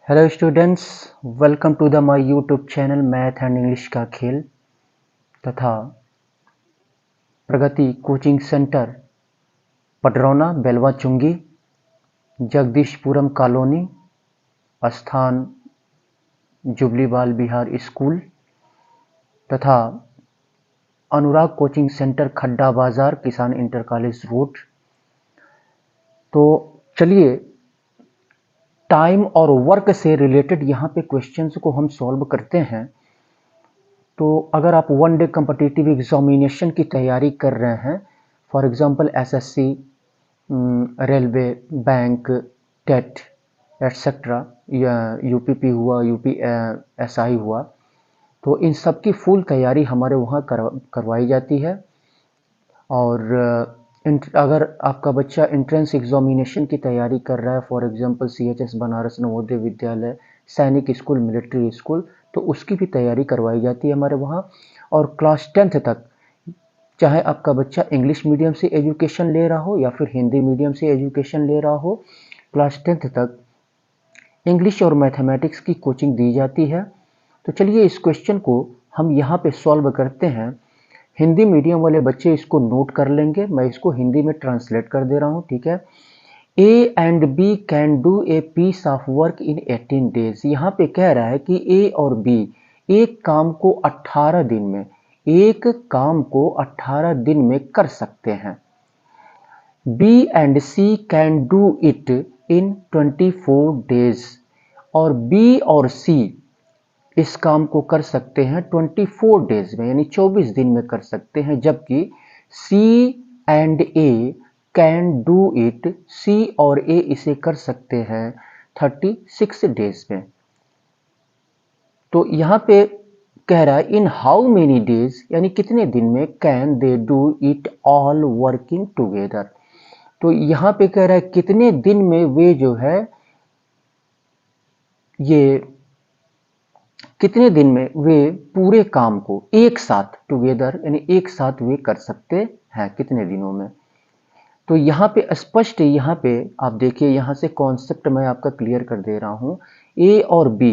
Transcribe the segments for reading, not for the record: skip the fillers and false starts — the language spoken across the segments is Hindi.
Hello students, welcome to the my YouTube channel math and English का खेल तथा Pragati coaching centre Padrauna Belwa Chungi Jagdishpuram colony स्थान जुबली बाल बिहार स्कूल तथा अनुराग कोचिंग सेंटर खड्डा बाजार किसान इंटर कॉलेज रोड। तो चलिए टाइम और वर्क से रिलेटेड यहाँ पे क्वेश्चंस को हम सॉल्व करते हैं। तो अगर आप वन डे कम्पिटिटिव एग्जामिनेशन की तैयारी कर रहे हैं, for example SSC, railway, bank, TET etcetera, या यूपीपी हुआ, यूपीएसआई हुआ, तो इन सब की फुल तैयारी हमारे वहाँ करवाई जाती है। और अगर आपका बच्चा एंट्रेंस एग्जामिनेशन की तैयारी कर रहा है, for example CHS Banaras Navodaya Vidyalaya, सैनिक स्कूल, मिलिट्री स्कूल, तो उसकी भी तैयारी करवाई जाती है हमारे वहाँ। और क्लास 10th तक, चाहे आपका बच्चा इंग्लिश मीडियम से एजुकेशन ले रहा हो या फिर हिंदी मीडियम से एजुकेशन ले रहा हो, क्लास 10th तक इंग्लिश और मैथमेटिक्स की कोचिंग दी जाती है। तो चलिए इस क्वेश्चन को हम यहाँ पे सॉल्व करते हैं। हिंदी मीडियम वाले बच्चे इसको नोट कर लेंगे, मैं इसको हिंदी में ट्रांसलेट कर दे रहा हूँ, ठीक है। A and B can do a piece of work in 18 days. यहाँ पे कह रहा है कि ए और बी एक काम को 18 दिन में, एक काम को 18 दिन में कर सकते हैं। B and C can do it in 24 days. और बी और सी इस काम को कर सकते हैं 24 डेज में, यानी 24 दिन में कर सकते हैं। जबकि C and A can do it, C और ए इसे कर सकते हैं 36 डेज में। तो यहां पे कह रहा है इन हाउ मेनी डेज, यानी कितने दिन में can they do it all working together. तो यहां पे कह रहा है कितने दिन में वे जो है ये कितने दिन में वे पूरे काम को एक साथ टुगेदर, यानी एक साथ वे कर सकते हैं, कितने दिनों में। तो यहाँ पे स्पष्ट, यहाँ पे आप देखिए, यहाँ से कॉन्सेप्ट मैं आपका क्लियर कर दे रहा हूँ। ए और बी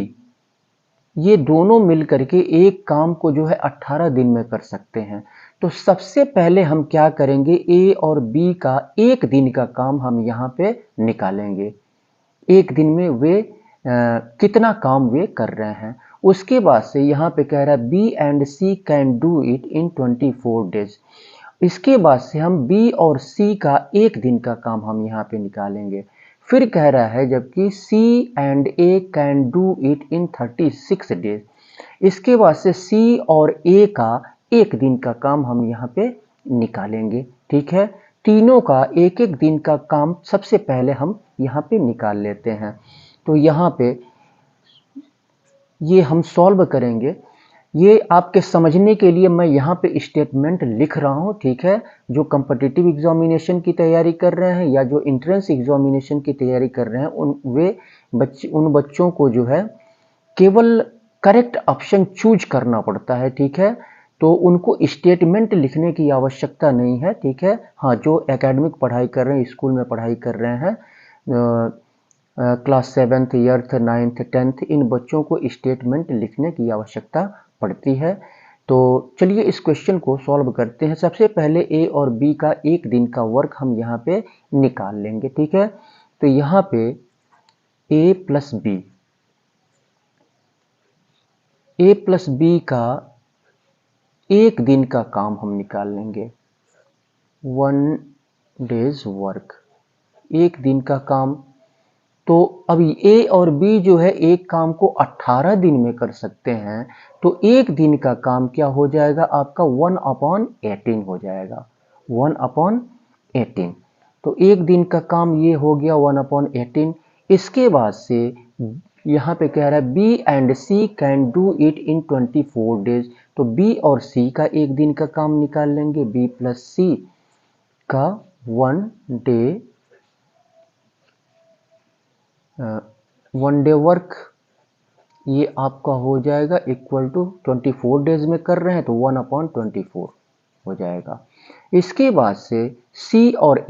ये दोनों मिल करके एक काम को जो है 18 दिन में कर सकते हैं। तो सबसे पहले हम क्या करेंगे, ए और बी का एक दिन का काम हम यहाँ पे निकालेंगे, एक दिन में वे कितना काम वे कर रहे हैं। उसके बाद से यहाँ पे कह रहा है B and C can do it in 24 days. इसके बाद से हम बी और सी का एक दिन का काम हम यहाँ पे निकालेंगे। फिर कह रहा है जबकि C and A can do it in 36 days. इसके बाद से सी और ए का एक दिन का काम हम यहाँ पे निकालेंगे, ठीक है। तीनों का एक एक दिन का काम सबसे पहले हम यहाँ पे निकाल लेते हैं। तो यहाँ पे ये हम सॉल्व करेंगे। ये आपके समझने के लिए मैं यहाँ पे स्टेटमेंट लिख रहा हूँ, ठीक है। जो कॉम्पिटिटिव एग्जामिनेशन की तैयारी कर रहे हैं या जो एंट्रेंस एग्जामिनेशन की तैयारी कर रहे हैं, उन बच्चों को जो है केवल करेक्ट ऑप्शन चूज करना पड़ता है, ठीक है। तो उनको स्टेटमेंट लिखने की आवश्यकता नहीं है, ठीक है। हाँ, जो एकेडमिक पढ़ाई कर रहे हैं, स्कूल में पढ़ाई कर रहे हैं, class 7th, 8th, 9th, 10th, इन बच्चों को स्टेटमेंट लिखने की आवश्यकता पड़ती है। तो चलिए इस क्वेश्चन को सॉल्व करते हैं। सबसे पहले ए और बी का एक दिन का वर्क हम यहाँ पे निकाल लेंगे, ठीक है। तो यहाँ पे ए प्लस बी का एक दिन का काम हम निकाल लेंगे, 1 डेज वर्क, एक दिन का काम। तो अभी ए और बी जो है एक काम को 18 दिन में कर सकते हैं, तो एक दिन का काम क्या हो जाएगा आपका 1/18 हो जाएगा, 1/18। तो एक दिन का काम ये हो गया 1/18। इसके बाद से यहाँ पे कह रहा है B and C can do it in 24 days. तो बी और सी का एक दिन का काम निकाल लेंगे, बी प्लस सी का 1 डे वर्क, ये आपका हो जाएगा इक्वल टू 24 डेज में कर रहे हैं तो 1/24 हो जाएगा। इसके बाद से सी और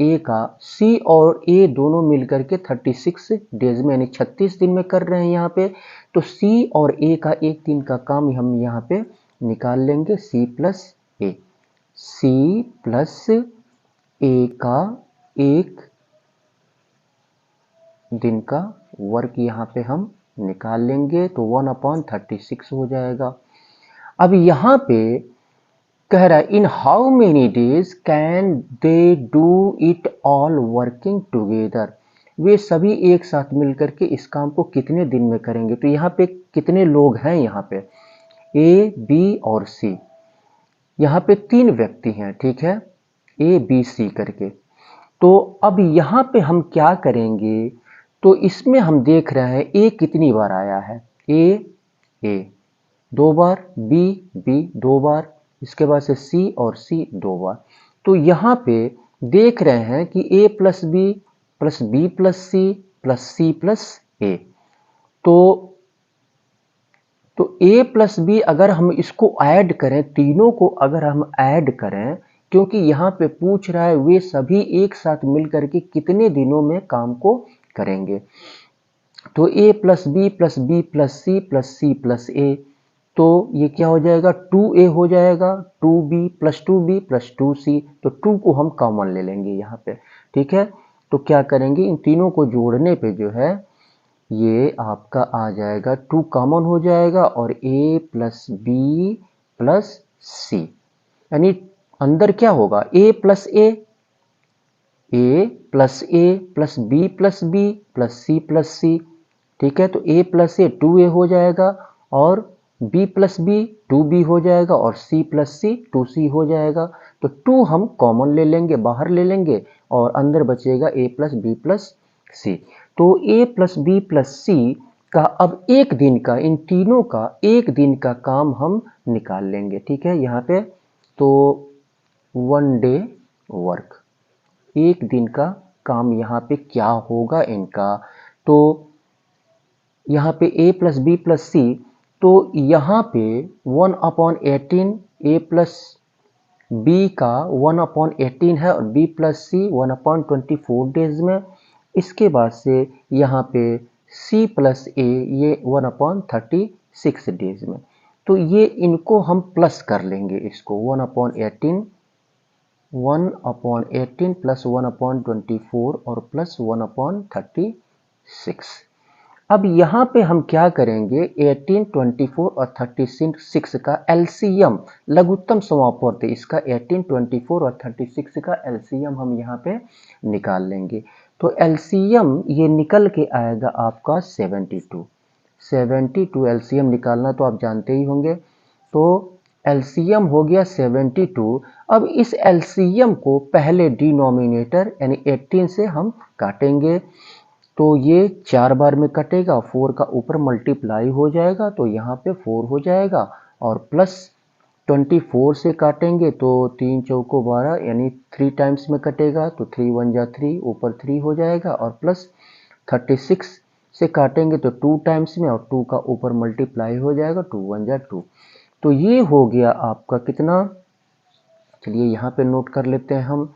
ए दोनों मिलकर के 36 डेज में यानी 36 दिन में कर रहे हैं यहाँ पे। तो सी और ए का एक दिन का काम हम यहाँ पे निकाल लेंगे, सी प्लस ए का एक दिन का वर्क यहाँ पे हम निकाल लेंगे, तो 1/36 हो जाएगा। अब यहाँ पे कह रहा है in how many days can they do it all working together, वे सभी एक साथ मिलकर के इस काम को कितने दिन में करेंगे। तो यहाँ पे कितने लोग हैं, यहाँ पे ए बी और सी, यहाँ पे 3 व्यक्ति हैं, ठीक है, ए बी सी करके। तो अब यहाँ पे हम क्या करेंगे, तो इसमें हम देख रहे हैं ए कितनी बार आया है, ए 2 बार, बी 2 बार, इसके बाद से सी और सी 2 बार। तो यहाँ पे देख रहे हैं कि A plus B plus C plus A. तो ए प्लस बी अगर हम इसको ऐड करें, तीनों को अगर हम ऐड करें, क्योंकि यहाँ पे पूछ रहा है वे सभी एक साथ मिलकर के कितने दिनों में काम को करेंगे। तो A plus B plus C plus A, तो ये क्या हो जाएगा, 2a हो जाएगा, 2b प्लस 2c। तो 2 को हम कॉमन ले लेंगे यहाँ पे, ठीक है। तो क्या करेंगे, इन तीनों को जोड़ने पे जो है ये आपका आ जाएगा 2 कॉमन हो जाएगा, और a प्लस बी प्लस सी, यानी अंदर क्या होगा, a प्लस बी प्लस सी, ठीक है। तो a प्लस ए 2a हो जाएगा, और b प्लस बी 2b हो जाएगा, और c प्लस सी 2c हो जाएगा। तो 2 हम कॉमन ले लेंगे, बाहर ले लेंगे, और अंदर बचेगा a प्लस बी प्लस सी। तो a प्लस बी प्लस सी का अब एक दिन का, इन तीनों का एक दिन का काम हम निकाल लेंगे, ठीक है। यहाँ पे तो 1 डे वर्क, एक दिन का काम यहाँ पे क्या होगा इनका, तो यहाँ पे a प्लस बी प्लस सी, तो यहाँ पे 1/18 a प्लस बी का 1/18 है, और b प्लस सी 1/24 डेज में। इसके बाद से यहाँ पे c प्लस ए ये 1/36 डेज में। तो ये इनको हम प्लस कर लेंगे, इसको 1/18 प्लस 1/24 और प्लस 1/36। अब यहाँ पे हम क्या करेंगे, 18, 24 और 36 का एलसीएम, लघुत्तम समापवर्त, इसका 18, 24 और 36 का एलसीएम हम यहाँ पे निकाल लेंगे। तो एलसीएम ये निकल के आएगा आपका 72 एलसीएम निकालना तो आप जानते ही होंगे। तो एलसीएम हो गया 72। अब इस एलसीएम को पहले डिनोमिनेटर यानी 18 से हम काटेंगे, तो ये 4 बार में कटेगा, 4 का ऊपर मल्टीप्लाई हो जाएगा, तो यहाँ पे 4 हो जाएगा, और प्लस 24 से काटेंगे तो 3 चौको 12 यानी 3 टाइम्स में कटेगा, तो 3 1 जा 3, ऊपर 3 हो जाएगा, और प्लस 36 से काटेंगे तो 2 टाइम्स में, और 2 का ऊपर मल्टीप्लाई हो जाएगा, 2 1 जा 2। तो ये हो गया आपका कितना, चलिए यहाँ पे नोट कर लेते हैं हम,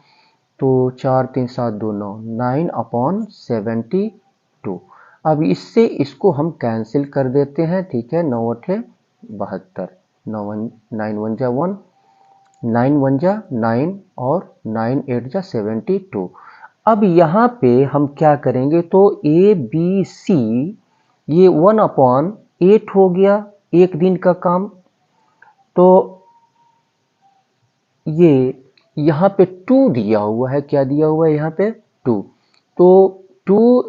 तो 4 3 7 2 9, 9/72। अब इससे इसको हम कैंसिल कर देते हैं, ठीक है। 9 8 72, 9 1 जा 1, 9 1 जा 9, और 9 8 जा 72। अब यहाँ पे हम क्या करेंगे, तो ए बी सी ये 1/8 हो गया एक दिन का काम। तो ये यहाँ पे 2 दिया हुआ है, क्या दिया हुआ है यहाँ पे 2, तो 2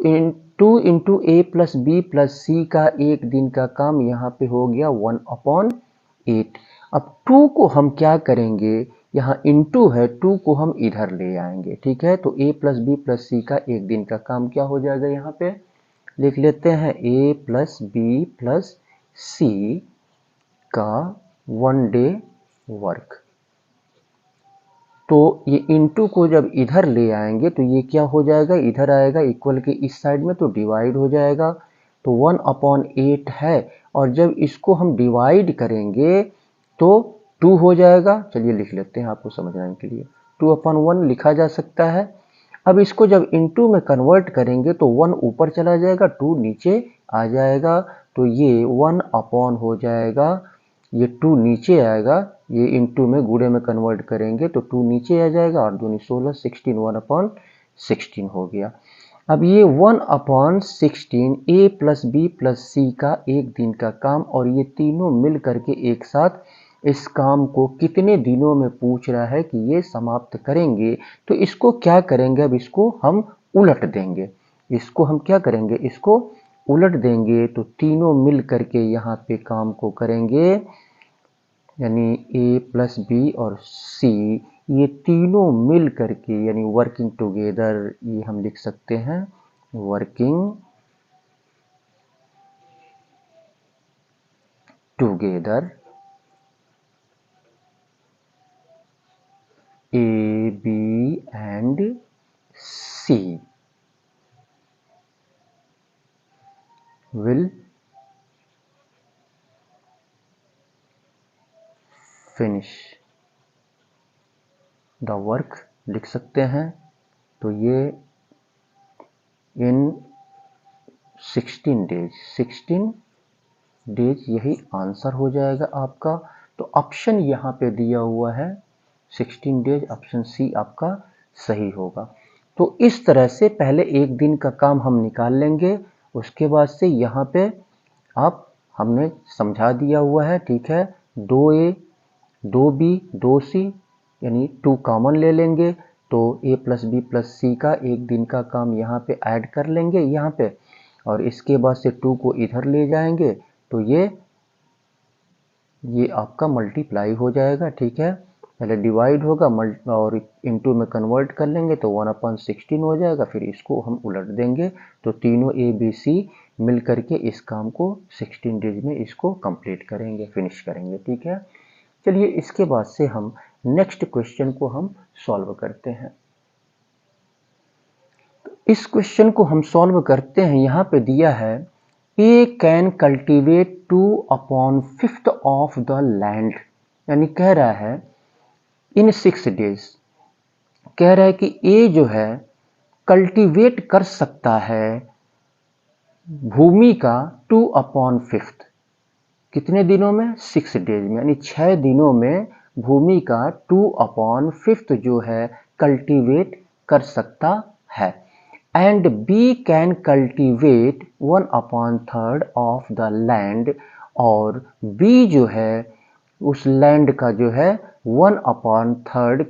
इंटू ए प्लस बी प्लस सी का एक दिन का काम यहाँ पे हो गया 1/8। अब 2 को हम क्या करेंगे, यहाँ इंटू है, 2 को हम इधर ले आएंगे, ठीक है। तो ए प्लस बी प्लस सी का एक दिन का काम क्या हो जाएगा, यहाँ पे लिख लेते हैं ए प्लस बी प्लस सी का 1 डे वर्क। तो ये इंटू को जब इधर ले आएंगे तो ये क्या हो जाएगा, इधर आएगा, इक्वल के इस साइड में तो डिवाइड हो जाएगा, तो 1/8 है, और जब इसको हम डिवाइड करेंगे तो 2 हो जाएगा। चलिए लिख लेते हैं आपको समझाने के लिए, 2/1 लिखा जा सकता है। अब इसको जब इनटू में कन्वर्ट करेंगे तो 1 ऊपर चला जाएगा, 2 नीचे आ जाएगा, तो ये 1 अपॉन हो जाएगा, ये 2 नीचे आएगा, ये इनटू में गुणे में कन्वर्ट करेंगे तो 2 नीचे आ जाएगा और 2 16, 16 1/16 हो गया। अब ये 1/16 a प्लस बी प्लस सी का एक दिन का काम, और ये तीनों मिल करके एक साथ इस काम को कितने दिनों में पूछ रहा है कि ये समाप्त करेंगे। तो इसको क्या करेंगे, अब इसको हम उलट देंगे, इसको हम क्या करेंगे, इसको उलट देंगे, तो तीनों मिल करके यहाँ पे काम को करेंगे, यानी ए प्लस बी और सी, ये तीनों मिल करके यानी वर्किंग टुगेदर, ये हम लिख सकते हैं working together A B and C will finish the work लिख सकते हैं। तो ये इन 16 डेज यही आंसर हो जाएगा आपका। तो ऑप्शन यहाँ पे दिया हुआ है 16 डेज, ऑप्शन सी आपका सही होगा। तो इस तरह से पहले एक दिन का काम हम निकाल लेंगे, उसके बाद से यहाँ पे आप हमने समझा दिया हुआ है, ठीक है। 2a 2b 2c यानी 2 कॉमन ले लेंगे, तो a प्लस बी प्लस सी का एक दिन का काम यहाँ पे ऐड कर लेंगे यहाँ पे, और इसके बाद से 2 को इधर ले जाएंगे तो ये आपका मल्टीप्लाई हो जाएगा, ठीक है। पहले डिवाइड होगा और इनटू में कन्वर्ट कर लेंगे तो 1/16 हो जाएगा, फिर इसको हम उलट देंगे, तो तीनों ए बी सी मिल करके इस काम को 16 डेज में इसको कंप्लीट करेंगे, फिनिश करेंगे, ठीक है। चलिए इसके बाद से हम नेक्स्ट क्वेश्चन को हम सॉल्व करते हैं। इस क्वेश्चन को हम सॉल्व करते हैं, यहाँ पे दिया है A can cultivate 2/5 of the land, यानी कह रहा है इन 6 डेज, कह रहा है कि ए जो है कल्टीवेट कर सकता है भूमि का 2/5, कितने दिनों में, 6 डेज में, यानी 6 दिनों में भूमि का 2/5 जो है कल्टीवेट कर सकता है। And B can cultivate 1/3 of the land, और बी जो है उस लैंड का जो है 1/3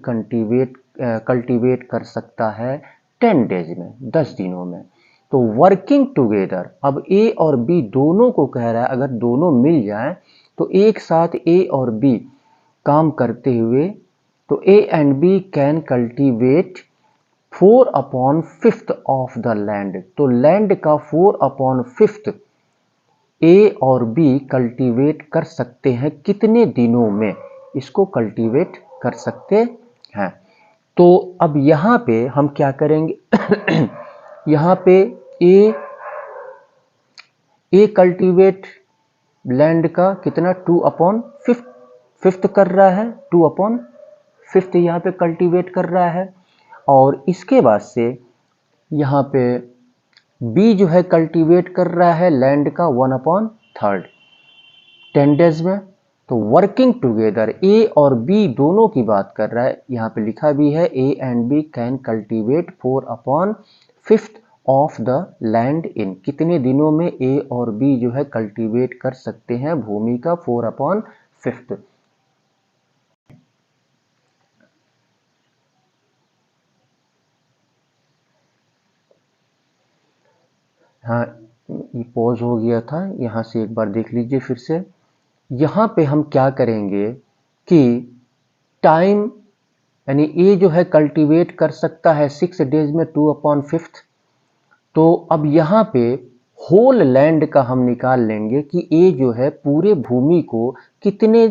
कल्टीवेट कर सकता है 10 डेज में, 10 दिनों में। तो वर्किंग टुगेदर, अब ए और बी दोनों को कह रहा है, अगर दोनों मिल जाएं तो एक साथ ए और बी काम करते हुए, तो A and B can cultivate 4/5 of the land, तो लैंड का 4/5 ए और बी कल्टीवेट कर सकते हैं कितने दिनों में, इसको कल्टीवेट कर सकते हैं। तो अब यहाँ पे हम क्या करेंगे यहाँ पे ए कल्टीवेट लैंड का कितना 2/5 कर रहा है, 2/5 यहाँ पे कल्टीवेट कर रहा है, और इसके बाद से यहाँ पे बी जो है कल्टीवेट कर रहा है लैंड का 1/3 10 डेज में। तो वर्किंग टुगेदर ए और बी दोनों की बात कर रहा है, यहाँ पे लिखा भी है A and B can cultivate 4/5 of the land in, कितने दिनों में ए और बी जो है कल्टीवेट कर सकते हैं भूमि का 4/5। हाँ, ये पॉज हो गया था, यहाँ से एक बार देख लीजिए फिर से। यहाँ पे हम क्या करेंगे कि टाइम, यानी ए जो है कल्टीवेट कर सकता है 6 डेज में 2/5, तो अब यहाँ पे होल लैंड का हम निकाल लेंगे कि ए जो है पूरे भूमि को कितने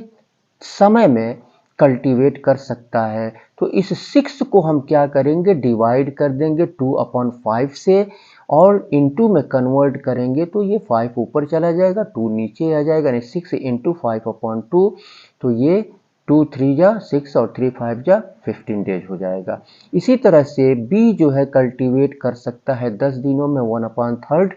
समय में कल्टीवेट कर सकता है। तो इस 6 को हम क्या करेंगे, डिवाइड कर देंगे 2/5 से, और इनटू में कन्वर्ट करेंगे तो ये 5 ऊपर चला जाएगा, 2 नीचे आ जाएगा, यानी 6 × 5/2, तो ये 2 3 जा 6 और 3 5 जा 15 डेज हो जाएगा। इसी तरह से बी जो है कल्टीवेट कर सकता है 10 दिनों में 1/3।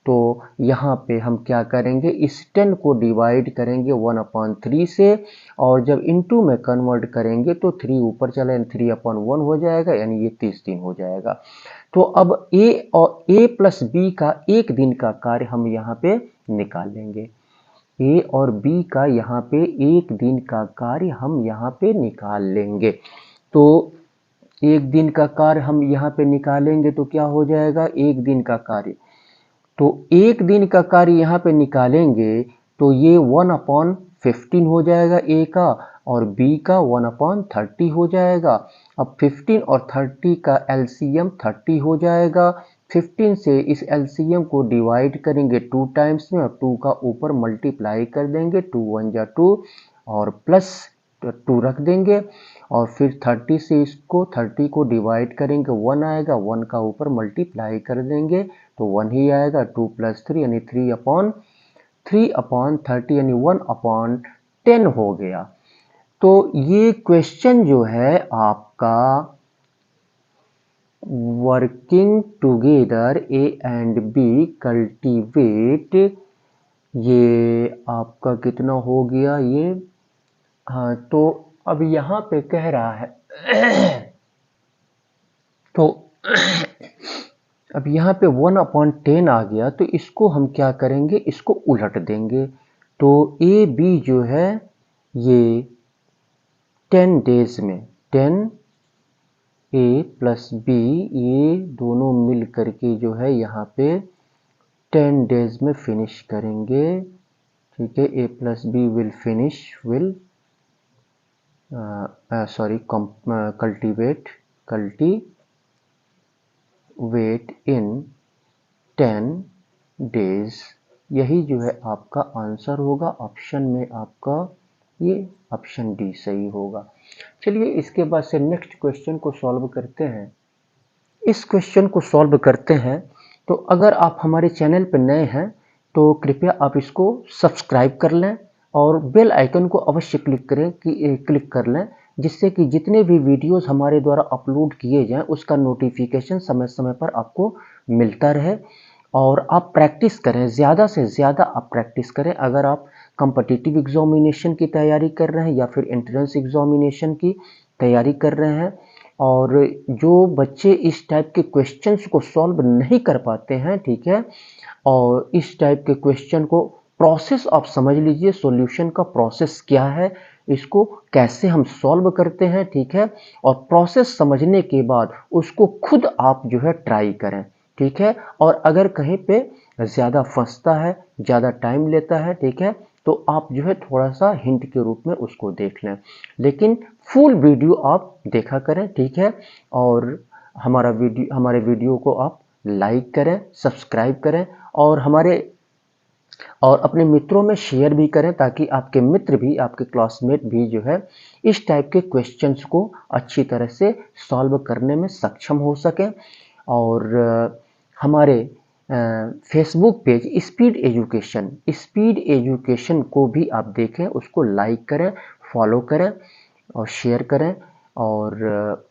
तो यहाँ पे हम क्या करेंगे, इस 10 को डिवाइड करेंगे 1/3 से, और जब इनटू में कन्वर्ट करेंगे तो 3 ऊपर चला 3/1 हो जाएगा, यानी ये 30 दिन हो जाएगा। तो अब ए प्लस बी का एक दिन का कार्य हम यहाँ पे निकाल लेंगे। ए और बी का यहाँ पे एक दिन का कार्य हम यहाँ पे निकाल लेंगे। तो एक दिन का कार्य हम यहाँ पे निकालेंगे तो क्या हो जाएगा, एक दिन का कार्य, तो एक दिन का कार्य यहाँ पे निकालेंगे तो ये 1/15 हो जाएगा ए का, और बी का 1/30 हो जाएगा। अब 15 और 30 का एलसीएम 30 हो जाएगा। 15 से इस एलसीएम को डिवाइड करेंगे 2 टाइम्स में, और 2 का ऊपर मल्टीप्लाई कर देंगे, 2 1 जा 2 और प्लस 2 रख देंगे, और फिर 30 से इसको 30 को डिवाइड करेंगे 1 आएगा, 1 का ऊपर मल्टीप्लाई कर देंगे तो 1 ही आएगा, 2 + 3 यानी 3/30 यानी 1/10 हो गया। तो ये क्वेश्चन जो है आपका working together A and B cultivate, ये आपका कितना हो गया ये, हाँ तो अब यहाँ पे कह रहा है तो अब यहाँ पे 1/10 आ गया, तो इसको हम क्या करेंगे, इसको उलट देंगे। तो ए बी जो है ये 10 डेज में 10 ए प्लस बी, ये दोनों मिल करके जो है यहाँ पे 10 डेज में फिनिश करेंगे। ठीक है, A plus B will finish cultivate in 10 days. यही जो है आपका आंसर होगा। ऑप्शन में आपका ये ऑप्शन डी सही होगा। चलिए इसके बाद से नेक्स्ट क्वेश्चन को सॉल्व करते हैं। इस क्वेश्चन को सॉल्व करते हैं, तो अगर आप हमारे चैनल पर नए हैं तो कृपया आप इसको सब्सक्राइब कर लें और बेल आइकन को अवश्य क्लिक कर लें, जिससे कि जितने भी वीडियोस हमारे द्वारा अपलोड किए जाएं उसका नोटिफिकेशन समय समय पर आपको मिलता रहे। और आप प्रैक्टिस करें, ज़्यादा से ज़्यादा आप प्रैक्टिस करें। अगर आप कॉम्पिटिटिव एग्जामिनेशन की तैयारी कर रहे हैं या फिर एंट्रेंस एग्जामिनेशन की तैयारी कर रहे हैं, और जो बच्चे इस टाइप के क्वेश्चंस को सॉल्व नहीं कर पाते हैं, ठीक है, और इस टाइप के क्वेश्चन को प्रोसेस आप समझ लीजिए, सॉल्यूशन का प्रोसेस क्या है, इसको कैसे हम सॉल्व करते हैं, ठीक है, और प्रोसेस समझने के बाद उसको खुद आप जो है ट्राई करें, ठीक है। और अगर कहीं पे ज़्यादा फंसता है, ज़्यादा टाइम लेता है, ठीक है, तो आप जो है थोड़ा सा हिंट के रूप में उसको देख लें, लेकिन फुल वीडियो आप देखा करें, ठीक है। और हमारे वीडियो को आप लाइक करें, सब्सक्राइब करें, और अपने मित्रों में शेयर भी करें, ताकि आपके मित्र भी, आपके क्लासमेट भी जो है इस टाइप के क्वेश्चंस को अच्छी तरह से सॉल्व करने में सक्षम हो सकें। और हमारे फेसबुक पेज स्पीड एजुकेशन को भी आप देखें, उसको लाइक करें, फॉलो करें और शेयर करें। और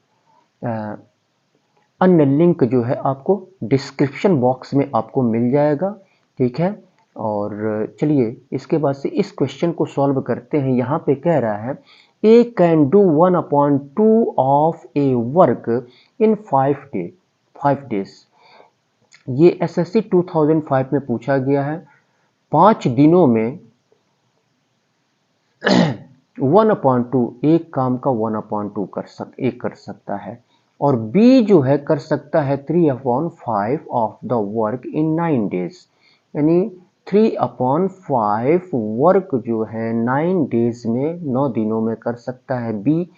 अन्य लिंक जो है आपको डिस्क्रिप्शन बॉक्स में आपको मिल जाएगा, ठीक है। और चलिए इसके बाद से इस क्वेश्चन को सॉल्व करते हैं। यहाँ पे कह रहा है A can do 1/2 of a work in 5 days. ये एसएससी 2005 में पूछा गया है। 5 दिनों में 1/2, एक काम का 1/2 कर सकता है, और बी जो है कर सकता है 3/5 of the work in 9 days, यानी 3/5 वर्क जो है 9 डेज में, 9 दिनों में कर सकता है बी।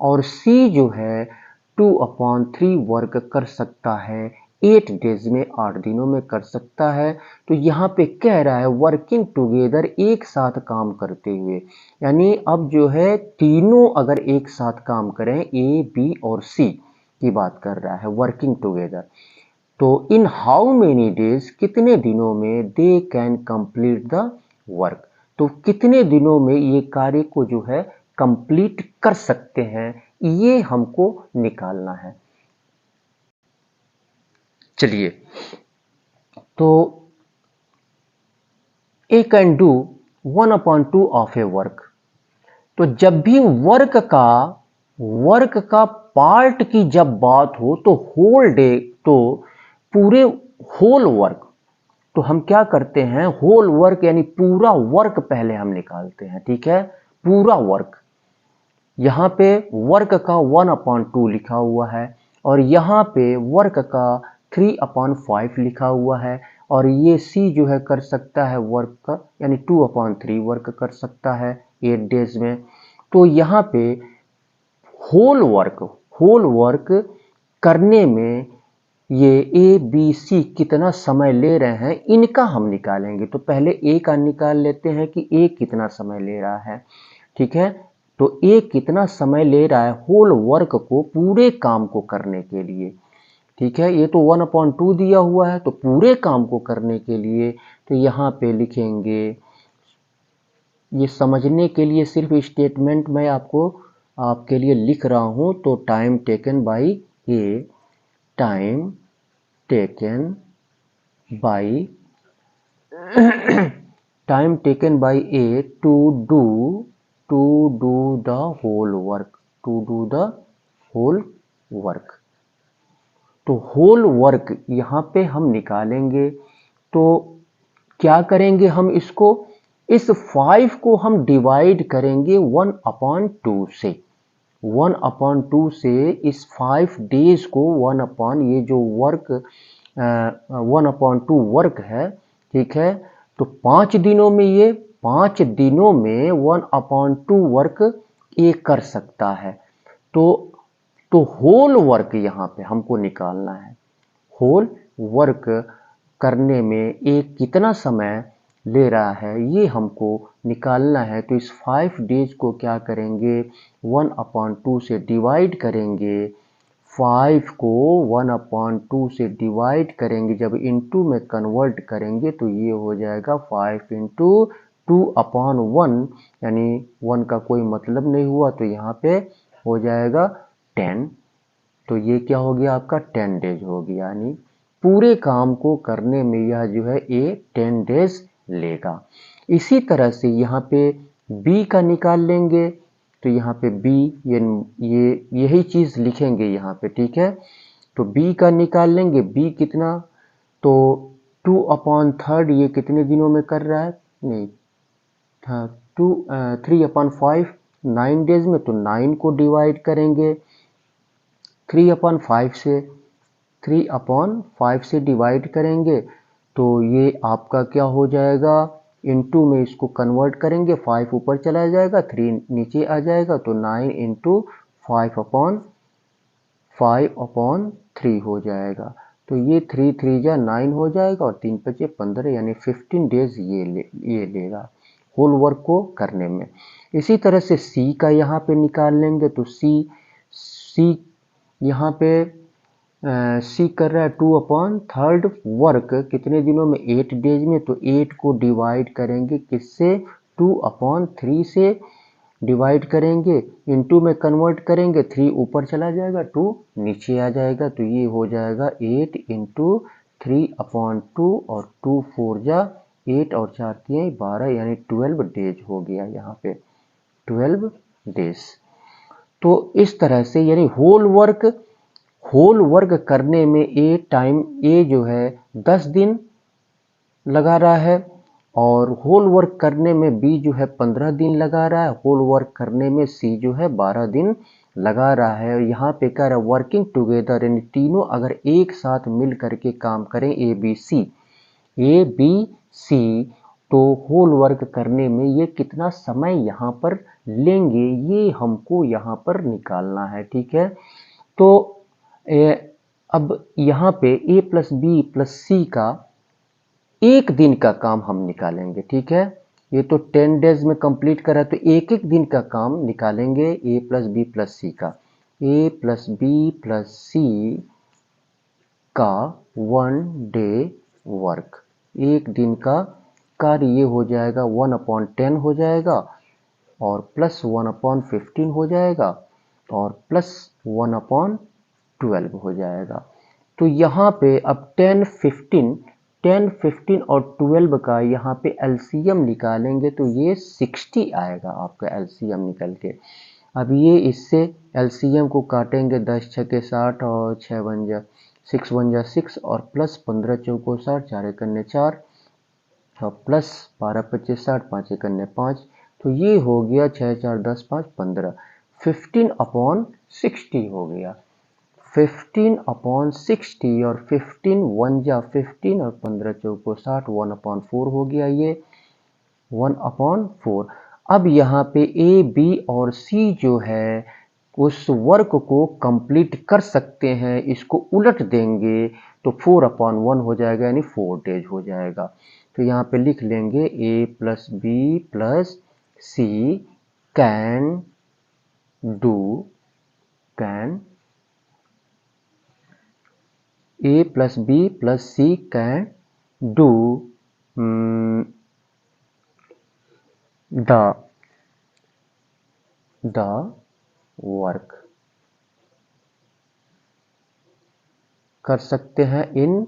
और सी जो है 2/3 वर्क कर सकता है 8 डेज में, 8 दिनों में कर सकता है। तो यहाँ पे कह रहा है वर्किंग टुगेदर, एक साथ काम करते हुए, यानी अब जो है तीनों अगर एक साथ काम करें, ए बी और सी की बात कर रहा है वर्किंग टुगेदर, तो इन हाउ मेनी डेज, कितने दिनों में they can complete the work, तो कितने दिनों में ये कार्य को जो है कंप्लीट कर सकते हैं, ये हमको निकालना है। चलिए, तो A can do 1/2 of a work. तो जब भी वर्क का पार्ट की जब बात हो तो होल डे, तो पूरे होल वर्क, तो हम क्या करते हैं, होल वर्क यानी पूरा वर्क पहले हम निकालते हैं, ठीक है। पूरा वर्क, यहां पे वर्क का 1/2 लिखा हुआ है और यहां पे वर्क का 3/5 लिखा हुआ है, और ये सी जो है कर सकता है वर्क का, यानी 2/3 वर्क कर सकता है 8 डेज में। तो यहाँ पे होल वर्क करने में ये ए बी सी कितना समय ले रहे हैं, इनका हम निकालेंगे। तो पहले ए का निकाल लेते हैं कि ए कितना समय ले रहा है, ठीक है। तो ए कितना समय ले रहा है होल वर्क को, पूरे काम को करने के लिए, ठीक है। ये तो 1/2 दिया हुआ है, तो पूरे काम को करने के लिए तो यहाँ पे लिखेंगे, ये समझने के लिए सिर्फ स्टेटमेंट मैं आपके लिए लिख रहा हूं। तो time taken by A, time taken by time taken by A to do the whole work, to do the whole work. तो होल वर्क यहाँ पे हम निकालेंगे। तो क्या करेंगे हम इसको, इस 5 को हम डिवाइड करेंगे 1/2 से। 1/2 से इस 5 डेज को 1 ये जो वर्क 1/2 वर्क है, ठीक है। तो 5 दिनों में, ये 5 दिनों में 1/2 वर्क ये कर सकता है। तो होल वर्क यहाँ पे हमको निकालना है। होल वर्क करने में एक कितना समय ले रहा है ये हमको निकालना है। तो इस 5 डेज को क्या करेंगे, 1/2 से डिवाइड करेंगे। 5 को 1/2 से डिवाइड करेंगे, जब इनटू में कन्वर्ट करेंगे तो ये हो जाएगा 5 इंटू 2/1, यानी 1 का कोई मतलब नहीं हुआ, तो यहाँ पे हो जाएगा 10। तो ये क्या हो गया आपका 10 डेज हो गया, यानी पूरे काम को करने में यह जो है ये 10 डेज लेगा। इसी तरह से यहाँ पे बी का निकाल लेंगे। तो यहाँ पे बी, ये यही चीज लिखेंगे यहाँ पे, ठीक है। तो बी का निकाल लेंगे, बी कितना, तो 2/3 ये कितने दिनों में कर रहा है, नहीं था 3/5 9 डेज में। तो 9 को डिवाइड करेंगे 3/5 से, 3/5 से डिवाइड करेंगे तो ये आपका क्या हो जाएगा, इनटू में इसको कन्वर्ट करेंगे, 5 ऊपर चला जाएगा, 3 नीचे आ जाएगा, तो 9 इंटू 5/3 हो जाएगा। तो ये 3 3 जा 9 हो जाएगा और 3 5 15, यानी 15 डेज ये लेगा होल वर्क को करने में। इसी तरह से सी का यहाँ पे निकाल लेंगे। तो सी यहाँ पे सी कर रहा है 2/3 वर्क कितने दिनों में, 8 डेज में। तो 8 को डिवाइड करेंगे किससे, 2/3 से डिवाइड करेंगे, इनटू में कन्वर्ट करेंगे, 3 ऊपर चला जाएगा, 2 नीचे आ जाएगा। तो ये हो जाएगा 8 इंटू 3/2 और 2 4 जा 8 और 4 3 12, यानी 12 डेज हो गया यहाँ पे, 12 डेज। तो इस तरह से यानी होल वर्क करने में ए जो है 10 दिन लगा रहा है, और होल वर्क करने में बी जो है 15 दिन लगा रहा है, होल वर्क करने में सी जो है 12 दिन लगा रहा है। और यहाँ पे कह रहा है वर्किंग टुगेदर, यानी तीनों अगर एक साथ मिल करके काम करें ए बी सी, तो होल वर्क करने में ये कितना समय यहाँ पर लेंगे, ये हमको यहाँ पर निकालना है, ठीक है। तो अब यहाँ पे ए प्लस बी प्लस सी का एक दिन का काम हम निकालेंगे, ठीक है। ये तो 10 डेज में कंप्लीट करा, तो एक एक दिन का काम निकालेंगे ए प्लस बी प्लस सी का। ए प्लस बी प्लस सी का 1 डे वर्क, एक दिन का कार्य ये हो जाएगा 1/10 हो जाएगा, और प्लस 1/15 हो जाएगा और प्लस 1/12 हो जाएगा। तो यहाँ पे अब 10, 15 और 12 का यहाँ पे एलसीएम निकालेंगे तो ये 60 आएगा आपका एलसीएम निकल के। अब ये इससे एलसीएम को काटेंगे, 10 छके 60 और 6 बन जा 6 बन जा 6 और प्लस 15 चौको 60, 4 एकन्ने 4 और प्लस 12 25 60, 5 एकन्ने 5। तो ये हो गया 6 4 10 5 15, 15/60 हो गया। 15/60 और 15 1 जा 15 और 15 चौको 60, 1/4 हो गया ये 1/4। अब यहाँ पे ए बी और सी जो है उस वर्क को कंप्लीट कर सकते हैं, इसको उलट देंगे तो 4/1 हो जाएगा यानी 4 डेज हो जाएगा। तो यहाँ पे लिख लेंगे A plus B plus C can do A plus B plus C can do the work, कर सकते हैं इन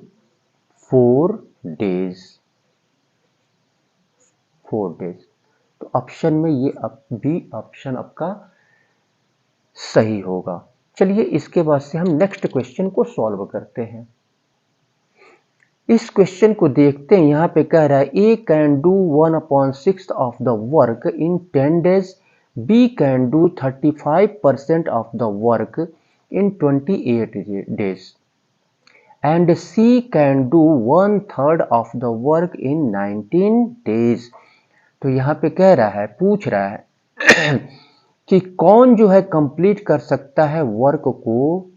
4 days। तो ऑप्शन में ये भी ऑप्शन आपका सही होगा। चलिए इसके बाद से हम नेक्स्ट क्वेश्चन को सॉल्व करते हैं। इस क्वेश्चन को देखते हैं। यहाँ पे कह रहा है A can do 1/6 of the work in 10 days, B can do 35% of the work in 28 days and C can do 1/3 of the work in 19 days. तो यहाँ पे कह रहा है, पूछ रहा है कि कौन जो है कंप्लीट कर सकता है वर्क को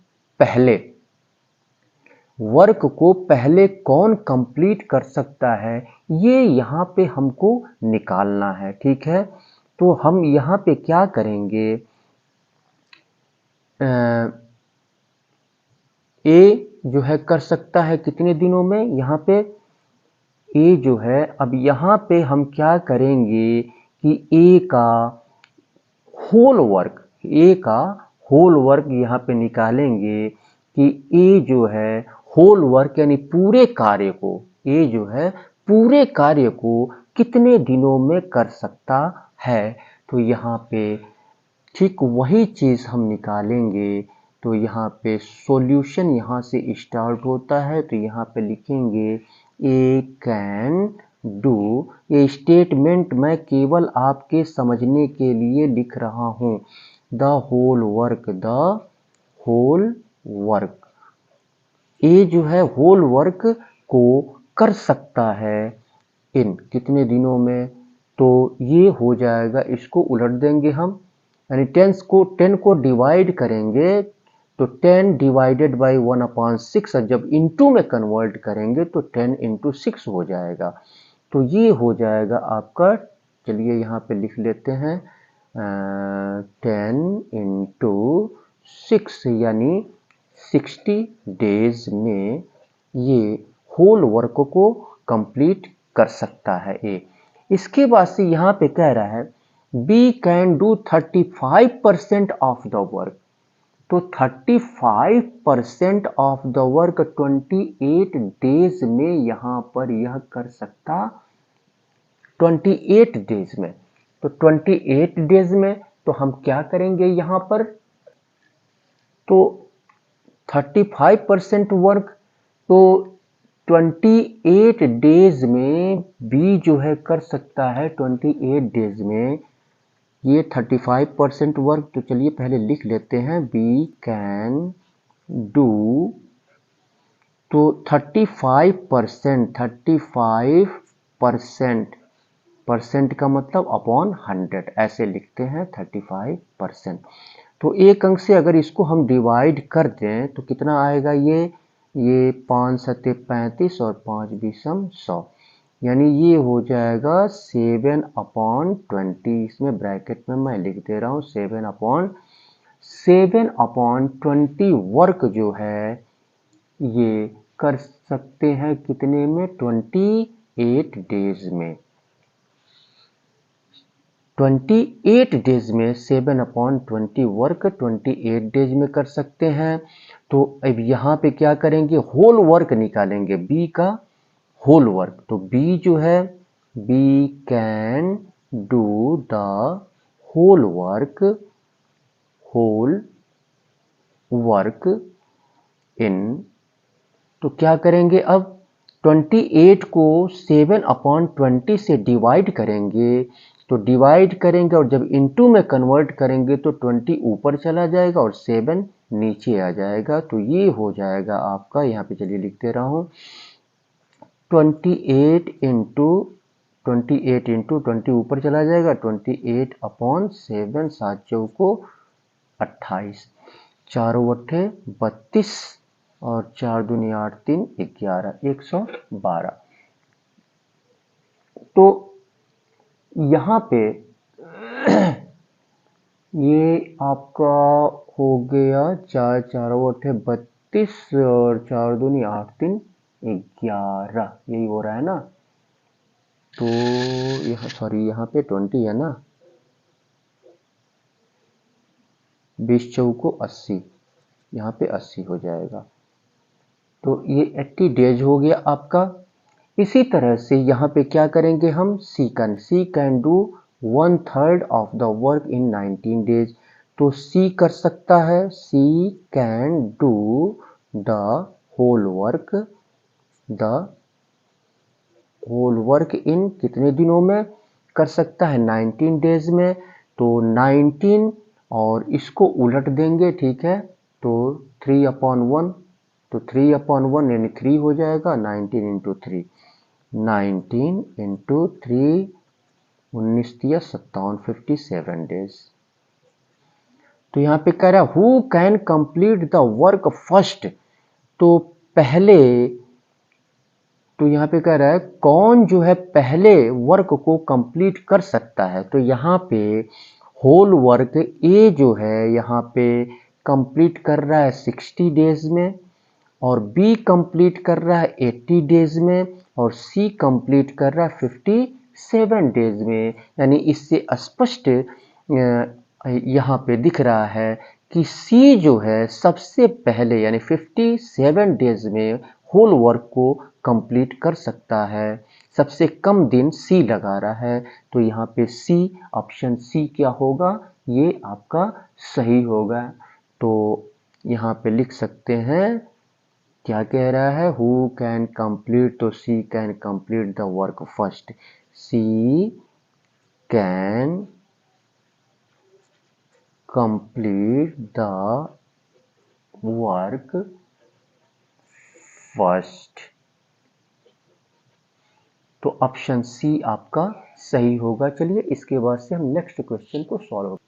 पहले कौन कंप्लीट कर सकता है, ये यहाँ पे हमको निकालना है। ठीक है, तो हम यहाँ पे क्या करेंगे, ए जो है कर सकता है कितने दिनों में, यहाँ पे ए जो है, अब यहाँ पे हम क्या करेंगे कि ए का होल वर्क यहाँ पे निकालेंगे कि ए जो है होल वर्क यानी पूरे कार्य को, ए जो है पूरे कार्य को कितने दिनों में कर सकता है। तो यहाँ पे ठीक वही चीज हम निकालेंगे। तो यहाँ पे सॉल्यूशन यहाँ से स्टार्ट होता है, तो यहाँ पे लिखेंगे ए कैन डू। ये स्टेटमेंट मैं केवल आपके समझने के लिए लिख रहा हूँ। द होल वर्क, ए जो है होल वर्क को कर सकता है इन कितने दिनों में, तो ये हो जाएगा, इसको उलट देंगे हम, यानी 10 को डिवाइड करेंगे तो 10 डिवाइडेड बाई 1/6, जब इनटू में कन्वर्ट करेंगे तो 10 × 6 हो जाएगा। तो ये हो जाएगा आपका, चलिए यहाँ पे लिख लेते हैं 10 × 6 यानी 60 डेज में ये होल वर्क को कंप्लीट कर सकता है ए। इसके बाद से यहाँ पे कह रहा है B can do 35% of the work. तो 35% ऑफ द वर्क 28 डेज में यहाँ पर यह कर सकता, 28 डेज में। तो 28 डेज में तो हम क्या करेंगे यहाँ पर, तो 35% वर्क, तो 28 डेज में बी जो है कर सकता है 28 डेज में ये 35% वर्क। तो चलिए पहले लिख लेते हैं बी कैन डू, तो 35% परसेंट का मतलब अपॉन 100 ऐसे लिखते हैं 35%। तो एक अंक से अगर इसको हम डिवाइड कर दें तो कितना आएगा, ये 5 सत्ते 35 और 5 बीसम 100, यानी ये हो जाएगा 7/20। इसमें ब्रैकेट में मैं लिख दे रहा हूँ 7/20 वर्क जो है ये कर सकते हैं कितने में, 28 डेज में। 28 डेज में 7/20 वर्क 28 डेज में कर सकते हैं। तो अब यहाँ पे क्या करेंगे, होल वर्क निकालेंगे, बी का होल वर्क। तो बी जो है, B can do the whole work in, तो क्या करेंगे अब 28 को 7/20 से डिवाइड करेंगे। तो डिवाइड करेंगे और जब इनटू में कन्वर्ट करेंगे तो 20 ऊपर चला जाएगा और 7 नीचे आ जाएगा। तो ये हो जाएगा आपका, यहाँ पे चलिए लिखते रहा हूँ, 28 इंटू 20 ऊपर चला जाएगा, 28/7, 7 चौको 28, 4 अट्ठे 32 और 4 दूनी 8 3 11, 112। तो यहाँ पे ये आपका हो गया 4 4 अट्ठे 32 और 4 दूनी 8 3 11, यही हो रहा है ना। तो यहाँ सॉरी, यहाँ पे 20 है ना, 20 चौको 80, यहाँ पे 80 हो जाएगा। तो ये 80 डेज हो गया आपका। इसी तरह से यहाँ पे क्या करेंगे हम, C can do 1/3 of the work in 19 days. तो सी कर सकता है, C can do the whole work in कितने दिनों में कर सकता है, 19 डेज में। तो 19 और इसको उलट देंगे, ठीक है, तो 3/1, तो 3/1 यानी 3 हो जाएगा, 19 इंटू 3, 19 इंटू 3, 19 दिया 57, 57 डेज। तो यहाँ पे कह रहा है who can complete the work first, तो पहले, तो यहाँ पे कह रहा है कौन जो है पहले वर्क को कंप्लीट कर सकता है। तो यहाँ पे होल वर्क ए जो है यहाँ पे कंप्लीट कर रहा है 60 डेज में, और बी कंप्लीट कर रहा है 80 डेज में, और सी कंप्लीट कर रहा है 57 डेज में। यानी इससे स्पष्ट यहाँ पे दिख रहा है कि सी जो है सबसे पहले यानी 57 डेज में होल वर्क को कंप्लीट कर सकता है। सबसे कम दिन सी लगा रहा है। तो यहाँ पे सी, ऑप्शन सी क्या होगा, ये आपका सही होगा। तो यहाँ पे लिख सकते हैं, क्या कह रहा है, हु कैन कंप्लीट, तो C can complete the work first, C can complete the work first. तो ऑप्शन सी आपका सही होगा। चलिए इसके बाद से हम नेक्स्ट क्वेश्चन को सॉल्व,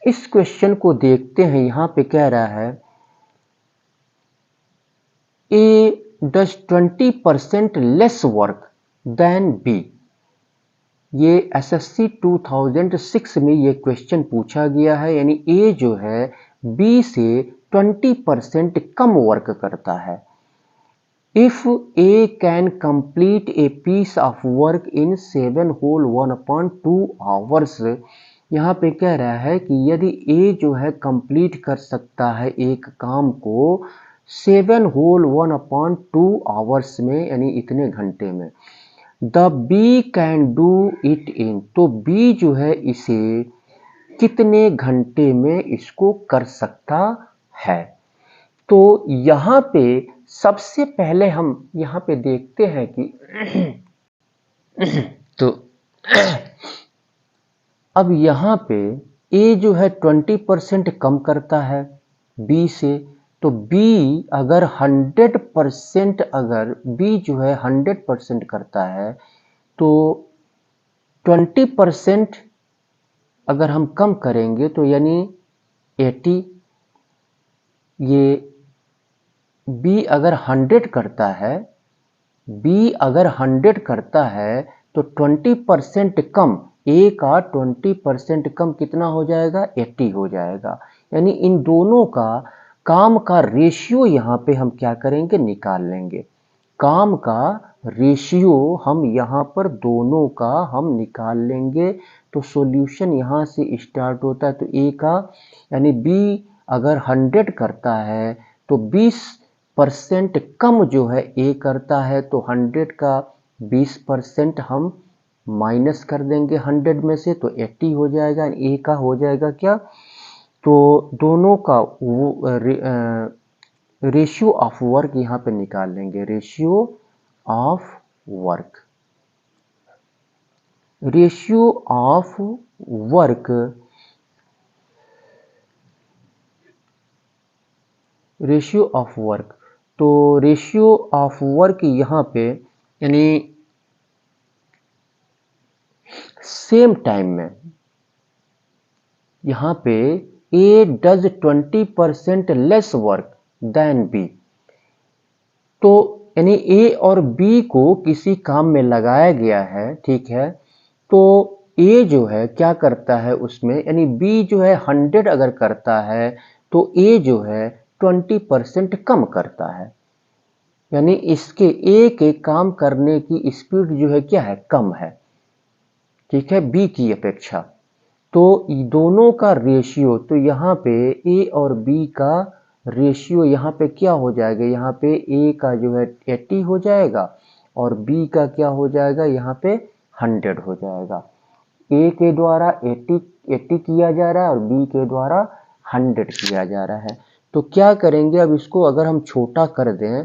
इस क्वेश्चन को देखते हैं। यहां पे कह रहा है A does 20% less work than B. ये एसएससी 2006 में ये क्वेश्चन पूछा गया है, यानी ए जो है बी से 20% कम वर्क करता है। If A can complete a piece of work in 7 whole 1/2 hours, यहाँ पे कह रहा है कि यदि ए जो है कंप्लीट कर सकता है एक काम को 7 होल 1/2 आवर्स में, यानी इतने घंटे में, the B can do it in, तो बी जो है इसे कितने घंटे में इसको कर सकता है। तो यहाँ पे सबसे पहले हम यहाँ पे देखते हैं कि तो अब यहाँ पे ए जो है 20% कम करता है बी से। तो बी अगर 100%, अगर बी जो है 100% करता है, तो 20% अगर हम कम करेंगे तो यानी 80, ये बी अगर 100 करता है, बी अगर 100 करता है तो 20% कम, ए का 20% कम कितना हो जाएगा, 80 हो जाएगा। यानी इन दोनों का काम का रेशियो यहाँ पे हम क्या करेंगे, निकाल लेंगे। काम का रेशियो हम यहाँ पर दोनों का हम निकाल लेंगे। तो सॉल्यूशन यहाँ से स्टार्ट होता है। तो ए का यानी बी अगर 100 करता है तो 20% कम जो है ए करता है, तो 100 का 20% हम माइनस कर देंगे 100 में से, तो 80 हो जाएगा। ए का हो जाएगा क्या, तो दोनों का रेशियो ऑफ वर्क यहाँ पे निकाल लेंगे। Ratio of work, ratio of work, ratio of work, तो रेशियो ऑफ वर्क यहाँ पे यानी सेम टाइम में यहाँ पे A does 20% less work than B. तो यानी ए और बी को किसी काम में लगाया गया है, ठीक है। तो ए जो है क्या करता है उसमें, यानी बी जो है 100 अगर करता है तो ए जो है 20% कम करता है, यानी इसके ए के काम करने की स्पीड जो है क्या है, कम है, ठीक है, बी की अपेक्षा। तो दोनों का रेशियो, तो यहाँ पे ए और बी का रेशियो यहाँ पे क्या हो जाएगा, यहाँ पे ए का जो है 80 हो जाएगा और बी का क्या हो जाएगा, यहाँ पे 100 हो जाएगा। ए के द्वारा 80 किया जा रहा है और बी के द्वारा 100 किया जा रहा है। तो क्या करेंगे, अब इसको अगर हम छोटा कर दें,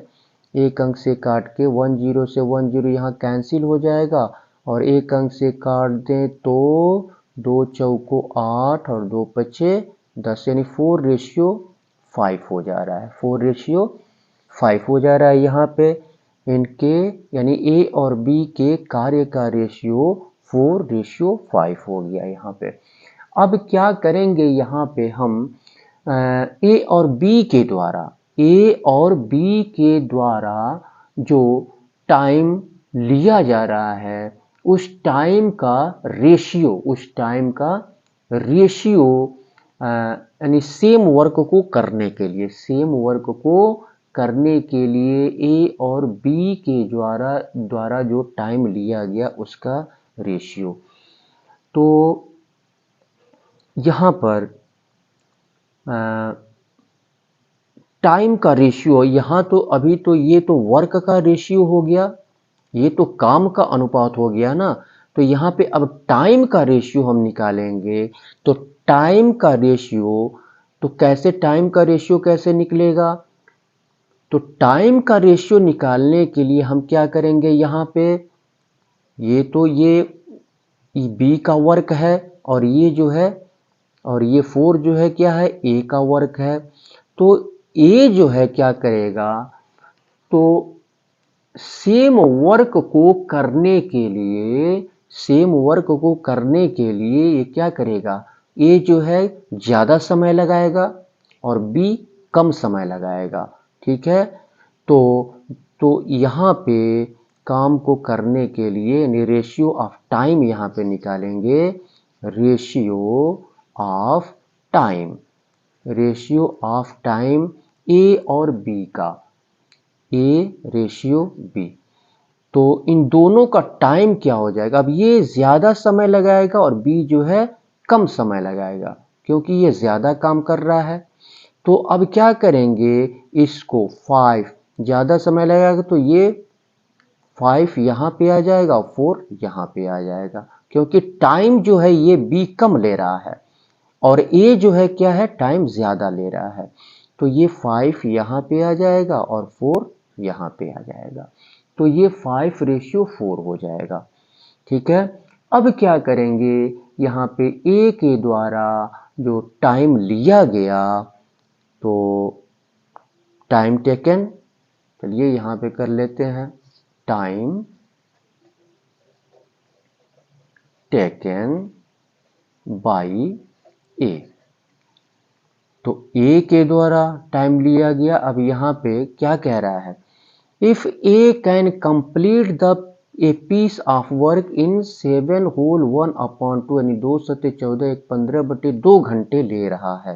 एक अंक से काट के 10 से 10 यहाँ कैंसिल हो जाएगा, और एक अंक से काट दें तो 2 चौको 8 और 2 पचे 10, यानी 4:5 हो जा रहा है। 4:5 हो जा रहा है यहाँ पे इनके, यानी ए और बी के कार्य का रेशियो 4:5 हो गया यहाँ पे। अब क्या करेंगे, यहाँ पे हम ए और बी के द्वारा, ए और बी के द्वारा जो टाइम लिया जा रहा है उस टाइम का रेशियो, उस टाइम का रेशियो यानी सेम वर्क को करने के लिए, सेम वर्क को करने के लिए ए और बी के द्वारा जो टाइम लिया गया उसका रेशियो। तो यहाँ पर टाइम का रेशियो, यहाँ तो अभी तो ये तो वर्क का रेशियो हो गया, ये तो काम का अनुपात हो गया ना। तो यहाँ पे अब टाइम का रेशियो हम निकालेंगे। तो टाइम का रेशियो, तो कैसे टाइम का रेशियो कैसे निकलेगा, तो टाइम का रेशियो निकालने के लिए हम क्या करेंगे, यहाँ पे ये तो ये बी का वर्क है और ये जो है, और ये 4 जो है क्या है, ए का वर्क है। तो ए जो है क्या करेगा, तो सेम वर्क को करने के लिए, सेम वर्क को करने के लिए ये क्या करेगा, ए जो है ज़्यादा समय लगाएगा और बी कम समय लगाएगा, ठीक है। तो यहाँ पे काम को करने के लिए यानी रेशियो ऑफ टाइम यहाँ पे निकालेंगे। Ratio of time, ratio of time A और बी का, ए रेशियो बी। तो इन दोनों का टाइम क्या हो जाएगा, अब ये ज़्यादा समय लगाएगा और बी जो है कम समय लगाएगा, क्योंकि ये ज़्यादा काम कर रहा है। तो अब क्या करेंगे, इसको 5 ज़्यादा समय लगाएगा तो ये 5 यहाँ पे आ जाएगा और 4 यहाँ पे आ जाएगा, क्योंकि टाइम जो है ये बी कम ले रहा है और ए जो है क्या है, टाइम ज़्यादा ले रहा है। तो ये 5 यहाँ पे आ जाएगा और 4 यहाँ पे आ जाएगा। तो ये 5:4 हो जाएगा, ठीक है। अब क्या करेंगे, यहाँ पे ए के द्वारा जो टाइम लिया गया, तो टाइम टेकन, चलिए यहाँ पे कर लेते हैं, टाइम टेकन बाई ए। तो ए के द्वारा टाइम लिया गया। अब यहाँ पे क्या कह रहा है, if A can complete the A piece of work in 7 whole 1/2, यानी 2×14 एक 15/2 घंटे ले रहा है,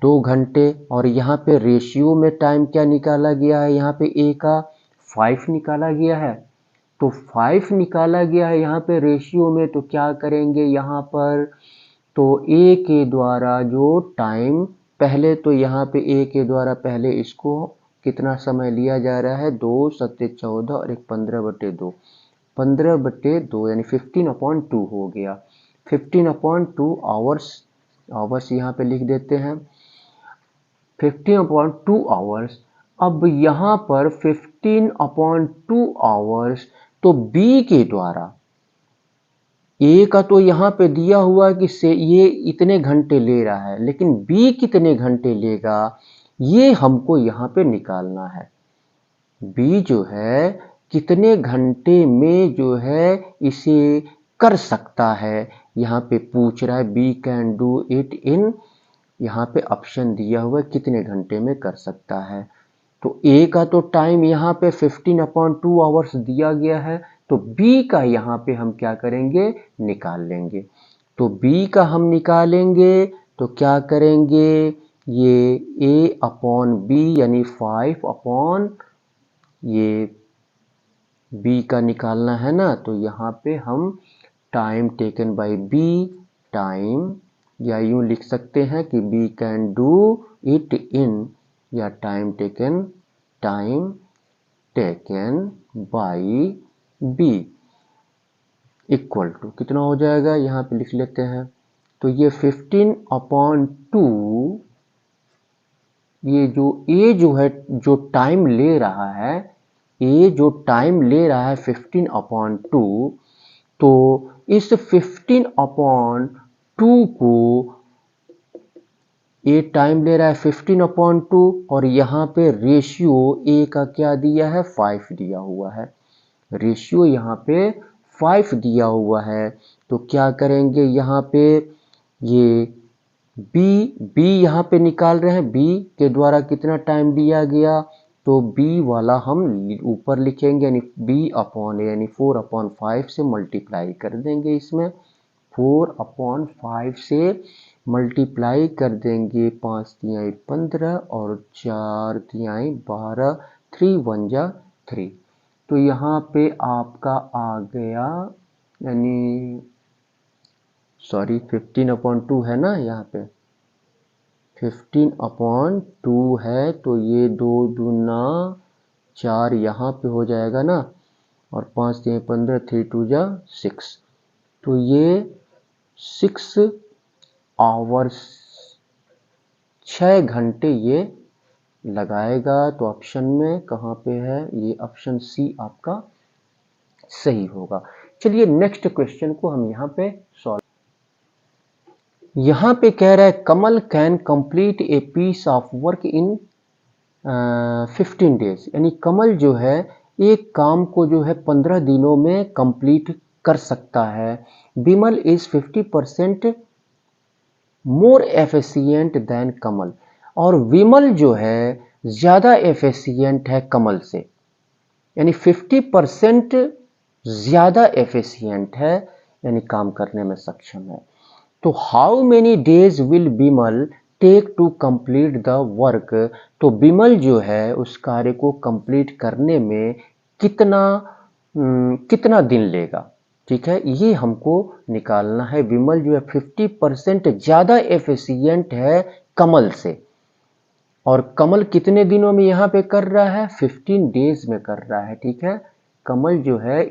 2 घंटे। और यहाँ पे रेशियो में टाइम क्या निकाला गया है, यहाँ पे ए का 5 निकाला गया है। तो 5 निकाला गया है यहाँ पे रेशियो में, तो क्या करेंगे यहाँ पर, तो a के द्वारा जो टाइम, पहले तो यहाँ पे a के द्वारा पहले इसको कितना समय लिया जा रहा है, 2 सत्ते 14 और एक 15/2, 15/2 यानी 15/2 हो गया। 15/2 आवर्स यहाँ पे लिख देते हैं, 15/2 आवर्स। अब यहाँ पर 15/2 आवर्स, तो b के द्वारा, ए का तो यहाँ पे दिया हुआ कि से ये इतने घंटे ले रहा है, लेकिन बी कितने घंटे लेगा ये हमको यहाँ पे निकालना है। बी जो है कितने घंटे में जो है इसे कर सकता है, यहाँ पे पूछ रहा है। B can do it in, यहाँ पे ऑप्शन दिया हुआ है कितने घंटे में कर सकता है। तो ए का तो टाइम यहाँ पे 15/2 आवर्स दिया गया है, तो बी का यहाँ पे हम क्या करेंगे, निकाल लेंगे। तो बी का हम निकालेंगे तो क्या करेंगे, ये a/b यानी 5 ये b का निकालना है ना, तो यहाँ पे हम time taken by b, time, या यूं लिख सकते हैं कि b can do it in, या time taken by b equal to कितना हो जाएगा, यहाँ पे लिख लेते हैं। तो ये 15/2, ये जो a जो है, जो टाइम ले रहा है, a जो टाइम ले रहा है 15/2, तो इस 15/2 को, a टाइम ले रहा है 15/2 और यहाँ पे रेशियो a का क्या दिया है, 5 दिया हुआ है। रेशियो यहाँ पे 5 दिया हुआ है, तो क्या करेंगे यहाँ पे, ये b यहाँ पे निकाल रहे हैं, b के द्वारा कितना टाइम दिया गया, तो b वाला हम ऊपर लिखेंगे, यानी b/a यानी 4/5 से मल्टीप्लाई कर देंगे। इसमें 4/5 से मल्टीप्लाई कर देंगे, 5 तिहाई 15 और 4 तिहाई 12, 3 1 जा 3। तो यहाँ पे आपका आ गया, यानी सॉरी 15/2 है ना, यहाँ पे 15/2 है, तो ये 2 दूना 4 यहाँ पे हो जाएगा ना, और 5 तिहाई 15, 3 2 जा 6, तो ये 6 आवर्स, 6 घंटे ये लगाएगा। तो ऑप्शन में कहाँ पे है, ये ऑप्शन सी आपका सही होगा। चलिए नेक्स्ट क्वेश्चन को हम यहाँ पे सॉल्व, यहाँ पे कह रहा है Kamal can complete a piece of work in 15 days, यानी कमल जो है एक काम को जो है 15 दिनों में कंप्लीट कर सकता है। Bimal is 50% more efficient than Kamal, और विमल जो है ज्यादा एफिशिएंट है कमल से, यानी 50% ज्यादा एफिशिएंट है, यानी काम करने में सक्षम है। तो how many days will Bimal take to complete the work, तो बिमल जो है उस कार्य को कंप्लीट करने में कितना दिन लेगा, ठीक है, ये हमको निकालना है। विमल जो है 50% ज्यादा एफिशिएंट है कमल से, और कमल कितने दिनों में यहाँ पे कर रहा है, 15 डेज में कर रहा है, ठीक है। कमल जो है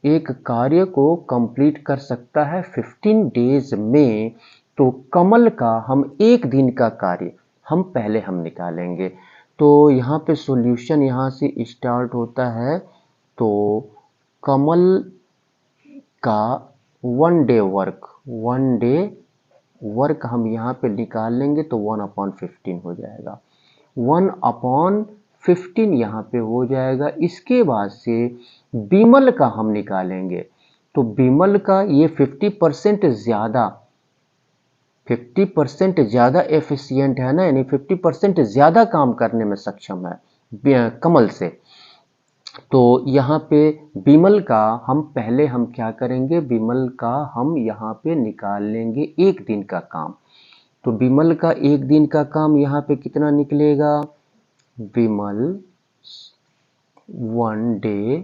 एक कार्य को कंप्लीट कर सकता है 15 डेज में, तो कमल का हम एक दिन का कार्य हम पहले निकालेंगे। तो यहाँ पे सॉल्यूशन यहाँ से स्टार्ट होता है, तो कमल का 1 डे वर्क हम यहाँ पे निकाल लेंगे, तो 1/15 हो जाएगा, 1/15 यहाँ पे हो जाएगा। इसके बाद से बिमल का हम निकालेंगे, तो बिमल का ये 50% ज्यादा एफिशिएंट है ना, यानी 50% ज्यादा काम करने में सक्षम है कमल से। तो यहाँ पे बिमल का हम क्या करेंगे, बिमल का हम यहाँ पे निकाल लेंगे एक दिन का काम। तो बिमल का एक दिन का काम यहाँ पे कितना निकलेगा, Bimal one day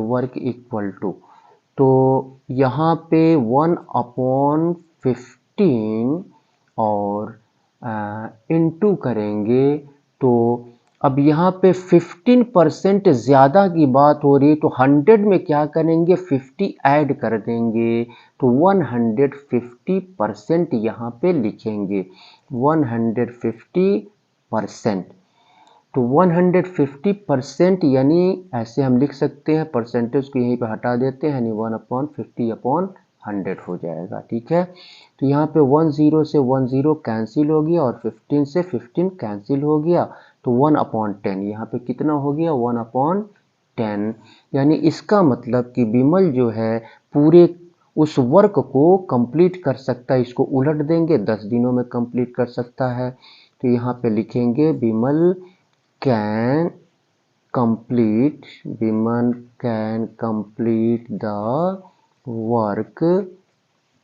work equal to, तो यहाँ पे 1/15 और इनटू करेंगे तो अब यहाँ पे 15% ज़्यादा की बात हो रही है तो 100 में क्या करेंगे 50 ऐड कर देंगे तो 150% यहाँ पे लिखेंगे 150%। तो 150% यानी ऐसे हम लिख सकते हैं, परसेंटेज को यहीं पे हटा देते हैं यानी 1/50/100 हो जाएगा। ठीक है, तो यहाँ पे 10 से 10 कैंसिल हो गया और 15 से 15 कैंसिल हो गया तो 1/10 यहाँ पे कितना हो गया 1/10। यानी इसका मतलब कि विमल जो है पूरे उस वर्क को कंप्लीट कर सकता है। इसको उलट देंगे 10 दिनों में कंप्लीट कर सकता है। तो यहाँ पे लिखेंगे विमल can Vimal can complete the work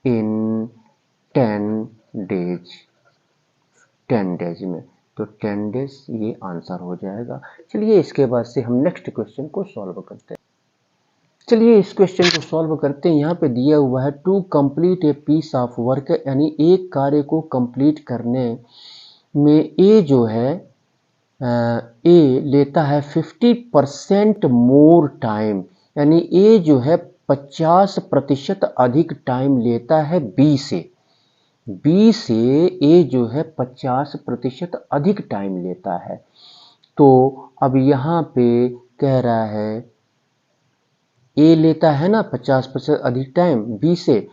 in 10 days। 10 days में, तो 10 डेज ये आंसर हो जाएगा। चलिए इसके बाद से हम नेक्स्ट क्वेश्चन को सॉल्व करते हैं। चलिए इस क्वेश्चन को सॉल्व करते हैं। यहाँ पे दिया हुआ है to complete a piece of work, यानी एक कार्य को कंप्लीट करने में ए जो है ए लेता है 50% मोर टाइम, यानी ए जो है 50% अधिक टाइम लेता है बी से। बी से ए जो है 50% अधिक टाइम लेता है। तो अब यहाँ पे कह रहा है ए लेता है ना 50% अधिक टाइम बी से।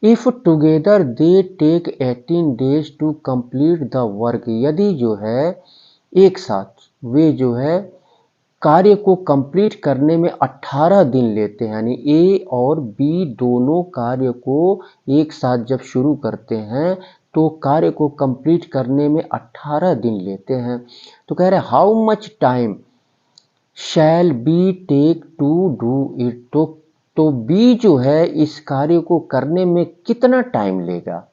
If together they take 18 days to complete the work, यदि जो है एक साथ वे जो है कार्य को कंप्लीट करने में 18 दिन लेते हैं, यानी ए और बी दोनों कार्य को एक साथ जब शुरू करते हैं तो कार्य को कंप्लीट करने में 18 दिन लेते हैं। तो कह रहे हैं how much time shall be take to do it, तो बी जो है इस कार्य को करने में कितना टाइम लेगा,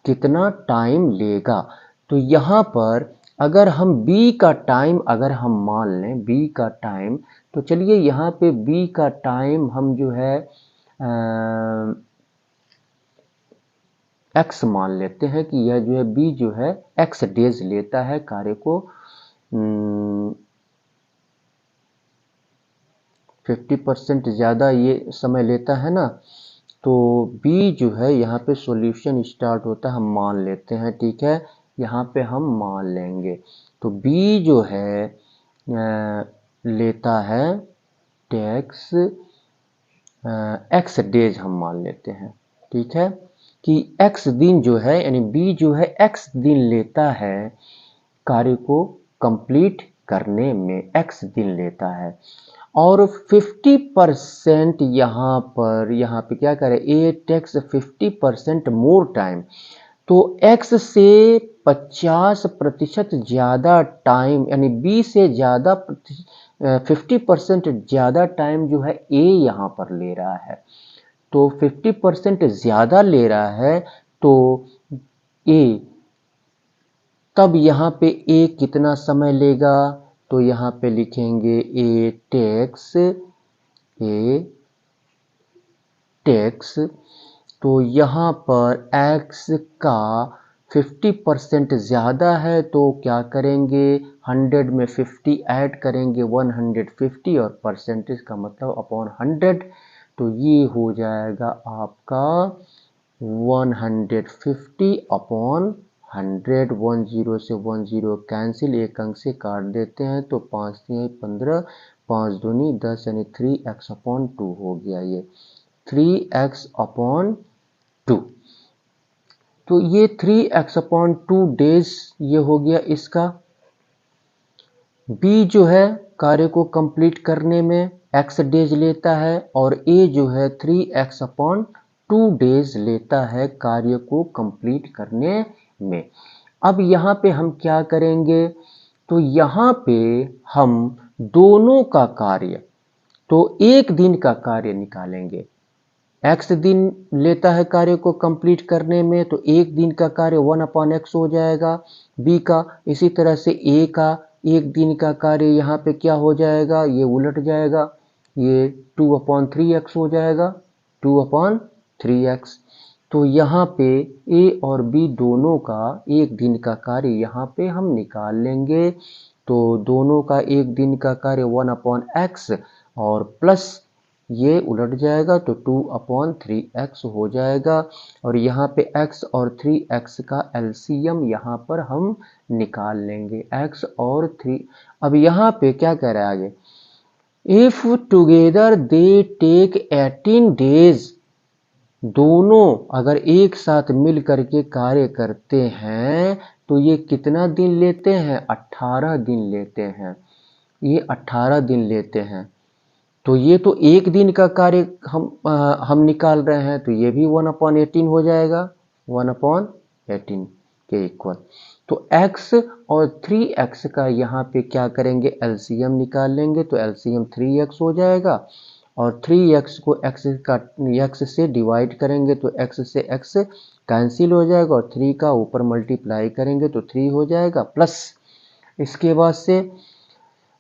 कितना टाइम लेगा। तो यहाँ पर अगर हम b का टाइम अगर हम मान लें b का टाइम, तो चलिए यहाँ पे b का टाइम हम जो है x मान लेते हैं कि यह जो है b जो है x डेज लेता है कार्य को 50% ज़्यादा ये समय लेता है ना। तो b जो है यहाँ पे सॉल्यूशन स्टार्ट होता है, हम मान लेते हैं। ठीक है, यहाँ पे हम मान लेंगे तो b जो है लेता है टैक्स x डेज हम मान लेते हैं। ठीक है, कि x दिन जो है यानी b जो है x दिन लेता है कार्य को कंप्लीट करने में, x दिन लेता है। और 50% यहाँ पे क्या करें ए टेक्स 50% मोर टाइम, तो x से 50% ज़्यादा टाइम यानी b से ज़्यादा 50% ज़्यादा टाइम जो है a यहाँ पर ले रहा है। तो 50% ज़्यादा ले रहा है तो a, तब यहाँ पे a कितना समय लेगा, तो यहाँ पे लिखेंगे ए टेक्स, तो यहाँ पर x का 50% ज़्यादा है तो क्या करेंगे 100 में 50 ऐड करेंगे 150 और परसेंटेज का मतलब अपॉन 100, तो ये हो जाएगा आपका 150 अपॉन 100। 10 से 10 कैंसिल, एक अंक से काट देते हैं तो 5 3 15, 5 दूनी 10 यानी 3x अपॉन 2 हो गया, ये 3x अपॉन 2। तो ये 3x अपॉन 2 डेज ये हो गया इसका। b जो है कार्य को कंप्लीट करने में x डेज लेता है और a जो है 3x अपॉन 2 डेज लेता है कार्य को कंप्लीट करने में। अब यहाँ पे हम क्या करेंगे, तो यहाँ पे हम दोनों का कार्य, तो एक दिन का कार्य निकालेंगे। x दिन लेता है कार्य को कंप्लीट करने में तो एक दिन का कार्य 1/x हो जाएगा b का। इसी तरह से a का एक दिन का कार्य यहाँ पे क्या हो जाएगा, ये उलट जाएगा, ये 2/3x हो जाएगा, 2/3x। तो यहाँ पे a और b दोनों का एक दिन का कार्य यहाँ पे हम निकाल लेंगे। तो दोनों का एक दिन का कार्य 1/x और प्लस ये उलट जाएगा तो 2/3x हो जाएगा। और यहाँ पे x और 3x का एलसीएम यहाँ पर हम निकाल लेंगे, x और 3। अब यहाँ पे क्या कह रहा है आगे, if together they take 18 days, दोनों अगर एक साथ मिल करके कार्य करते हैं तो ये कितना दिन लेते हैं, 18 दिन लेते हैं, ये 18 दिन लेते हैं। तो ये तो एक दिन का कार्य हम निकाल रहे हैं, तो ये भी 1/18 हो जाएगा, 1/18 के इक्वल। तो x और 3x का यहाँ पे क्या करेंगे, एलसीएम निकाल लेंगे, तो एलसीएम 3x हो जाएगा। और 3x को x से डिवाइड करेंगे तो x से x कैंसिल हो जाएगा, और 3 का ऊपर मल्टीप्लाई करेंगे तो 3 हो जाएगा, प्लस इसके बाद से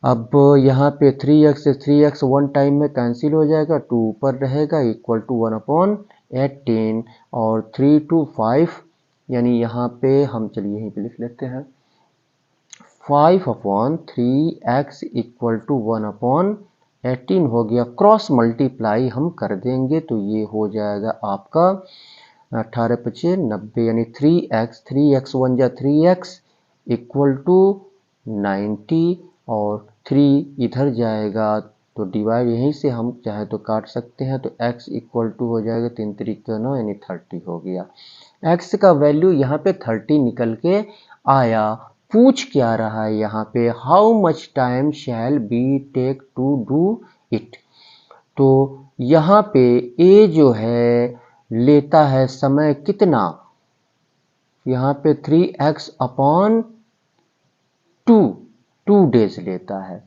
अब यहाँ पे 3x से 3x वन टाइम में कैंसिल हो जाएगा, 2 ऊपर रहेगा, इक्वल टू 1/18। और 3 to 5 यानी यहाँ पे हम चलिए यहीं पे लिख लेते हैं, 5/3x इक्वल टू 1/18 हो गया। क्रॉस मल्टीप्लाई हम कर देंगे तो ये हो जाएगा आपका 18×5 = 90, यानी 3x 1 जा 3x इक्वल टू 90, और 3 इधर जाएगा तो डिवाइड यहीं से हम चाहे तो काट सकते हैं, तो x इक्वल टू हो जाएगा 3 3 9 यानी 30 हो गया। x का वैल्यू यहाँ पे 30 निकल के आया। पूछ क्या रहा है यहाँ पे, how much time shall be take to do it. तो यहाँ पे a जो है लेता है समय कितना, यहाँ पे 3x/2 डेज लेता है।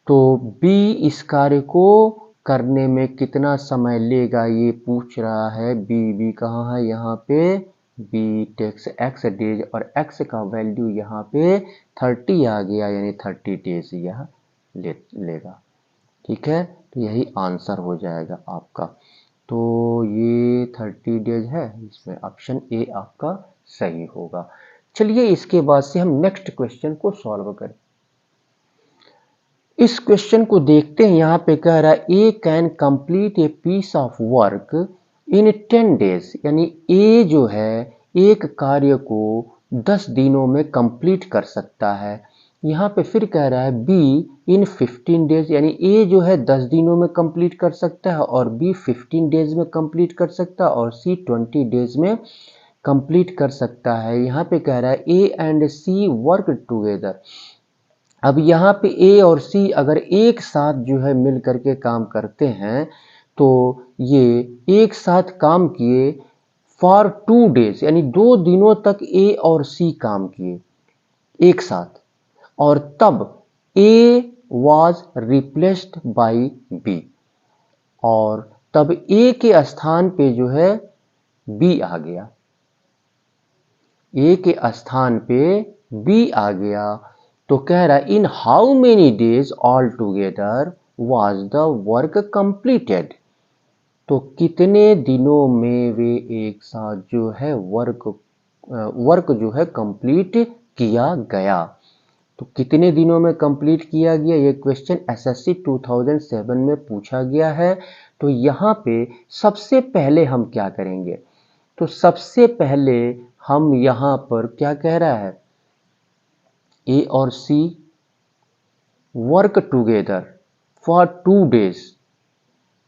तो b इस कार्य को करने में कितना समय लेगा ये पूछ रहा है। b कहाँ है, यहाँ पे b टेक्स x डेज, और x का वैल्यू यहाँ पे 30 आ गया, यानी 30 डेज यह लेगा। ठीक है, तो यही आंसर हो जाएगा आपका। तो ये 30 डेज है, इसमें ऑप्शन ए आपका सही होगा। चलिए इसके बाद से हम नेक्स्ट क्वेश्चन को सॉल्व करें। इस क्वेश्चन को देखते हैं, यहाँ पे कह रहा है A can complete a piece of work in 10 days, यानी ए जो है एक कार्य को 10 दिनों में कंप्लीट कर सकता है। यहाँ पे फिर कह रहा है बी इन 15 डेज, यानी ए जो है 10 दिनों में कंप्लीट कर सकता है, और बी 15 डेज में कंप्लीट कर सकता है, और सी 20 डेज में कंप्लीट कर सकता है। यहाँ पे कह रहा है A and C work together. अब यहाँ पे ए और सी अगर एक साथ जो है मिल करके काम करते हैं तो ये एक साथ काम किए फॉर 2 डेज, यानी 2 दिनों तक ए और सी काम किए एक साथ, और तब A was replaced by B, और तब ए के स्थान पे जो है बी आ गया, ए के स्थान पे बी आ गया। तो कह रहा है in how many days all together was the work completed. तो कितने दिनों में वे एक साथ जो है वर्क जो है कंप्लीट किया गया। तो कितने दिनों में कंप्लीट किया गया, ये क्वेश्चन एसएससी 2007 में पूछा गया है। तो यहाँ पे सबसे पहले हम क्या करेंगे, तो सबसे पहले हम यहाँ पर क्या कह रहा है, ए और सी वर्क टुगेदर फॉर 2 डेज।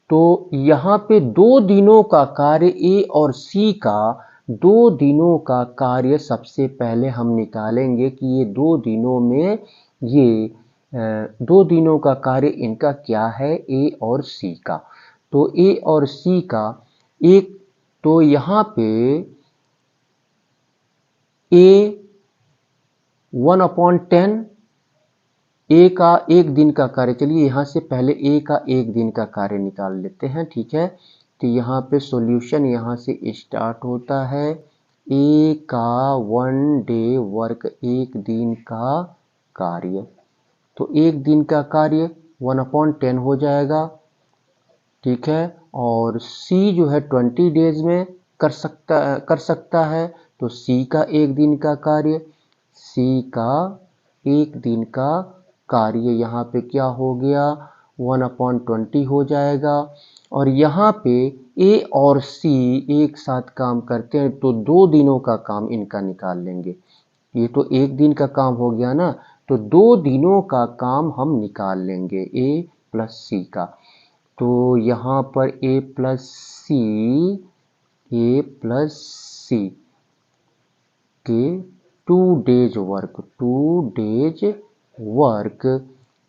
तो यहाँ पे 2 दिनों का कार्य ए और सी का 2 दिनों का कार्य सबसे पहले हम निकालेंगे कि ये 2 दिनों में ये 2 दिनों का कार्य इनका क्या है, ए और सी का। तो ए और सी का एक, तो यहाँ पे ए 1/10 ए का एक दिन का कार्य। चलिए यहाँ से पहले ए का एक दिन का कार्य निकाल लेते हैं, ठीक है। तो यहाँ पे सॉल्यूशन यहाँ से स्टार्ट होता है, ए का 1 डे वर्क, एक दिन का कार्य। तो एक दिन का कार्य 1/10 हो जाएगा, ठीक है। और C जो है 20 डेज में कर सकता है। तो C का एक दिन का कार्य, C का एक दिन का कार्य यहाँ पे क्या हो गया, 1/20 हो जाएगा। और यहाँ पे A और C एक साथ काम करते हैं तो 2 दिनों का काम इनका निकाल लेंगे। ये तो एक दिन का काम हो गया ना, तो 2 दिनों का काम हम निकाल लेंगे A प्लस C का। तो यहाँ पर A प्लस C के 2 डेज वर्क,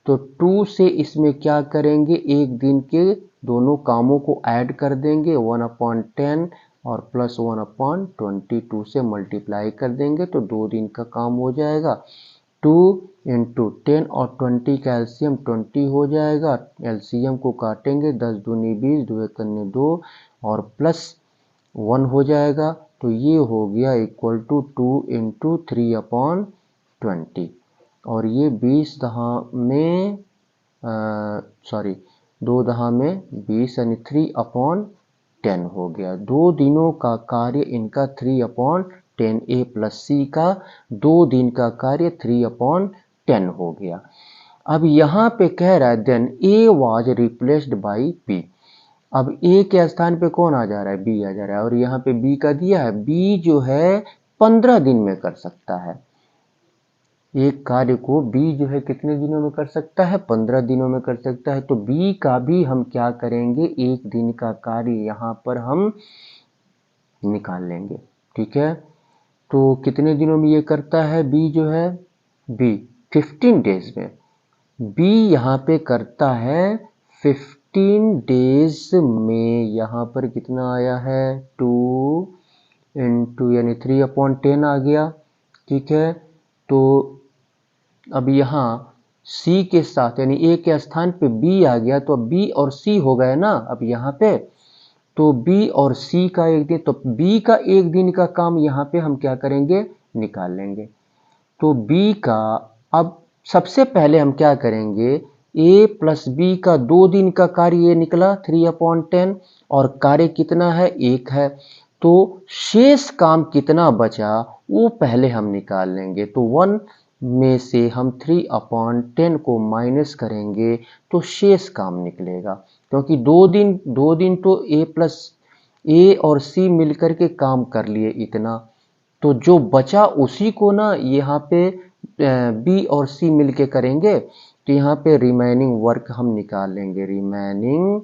तो 2 से इसमें क्या करेंगे, एक दिन के दोनों कामों को ऐड कर देंगे, 1/10 और प्लस 1/20, 2 से मल्टीप्लाई कर देंगे तो 2 दिन का काम हो जाएगा। 2 इंटू 10 और 20 का एलसीएम 20 हो जाएगा। एलसीएम को काटेंगे, 10 दूनी 20, 2 एकन्ने 2 और प्लस 1 हो जाएगा। तो ये हो गया इक्वल टू 2 इंटू 3/20 और ये 20 दहा में 2 दहा में 20 यानी 3/10 हो गया। 2 दिनों का कार्य इनका 3/10, A प्लस C का 2 दिन का कार्य 3/10 हो गया। अब यहाँ पे कह रहा है then A was replaced by B। अब A के स्थान पे कौन आ जा रहा है, B आ जा रहा है। और यहाँ पे B का दिया है, B जो है 15 दिन में कर सकता है। एक कार्य को B जो है कितने दिनों में कर सकता है, 15 दिनों में कर सकता है। तो B का भी हम क्या करेंगे, एक दिन का कार्य यहाँ पर हम निकाल लेंगे, ठीक है। तो कितने दिनों में ये करता है B जो है, B 15 डेज में। B यहाँ पे करता है 15 डेज में। यहाँ पर कितना आया है, 2 इंटू यानी 3/10 आ गया, ठीक है। तो अब यहाँ C के साथ यानी A के स्थान पे B आ गया, तो B और C हो गए ना अब यहाँ पे। तो B और C का एक दिन, तो B का एक दिन का काम यहाँ पे हम क्या करेंगे, निकाल लेंगे। तो B का अब सबसे पहले हम क्या करेंगे, A प्लस B का 2 दिन का कार्य ये निकला 3/10 और कार्य कितना है, 1 है। तो शेष काम कितना बचा वो पहले हम निकाल लेंगे। तो 1 में से हम 3/10 को माइनस करेंगे तो शेष काम निकलेगा, क्योंकि 2 दिन तो A और C मिलकर के काम कर लिए इतना। तो जो बचा उसी को ना यहाँ पे B और C मिलके करेंगे। तो यहाँ पे रिमेनिंग वर्क हम निकाल लेंगे, रिमेनिंग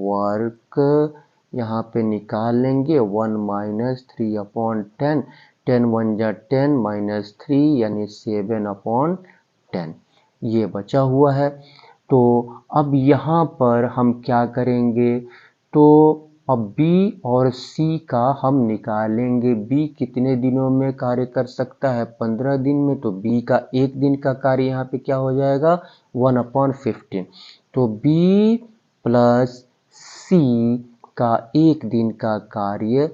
वर्क यहाँ पे निकाल लेंगे। 1 माइनस 3/10, 10 1 जा 10 माइनस 3 यानी 7/10 ये बचा हुआ है। तो अब यहाँ पर हम क्या करेंगे, तो अब B और C का हम निकालेंगे। B कितने दिनों में कार्य कर सकता है, 15 दिन में। तो B का एक दिन का कार्य यहाँ पे क्या हो जाएगा, 1/15। तो B प्लस C का एक दिन का कार्य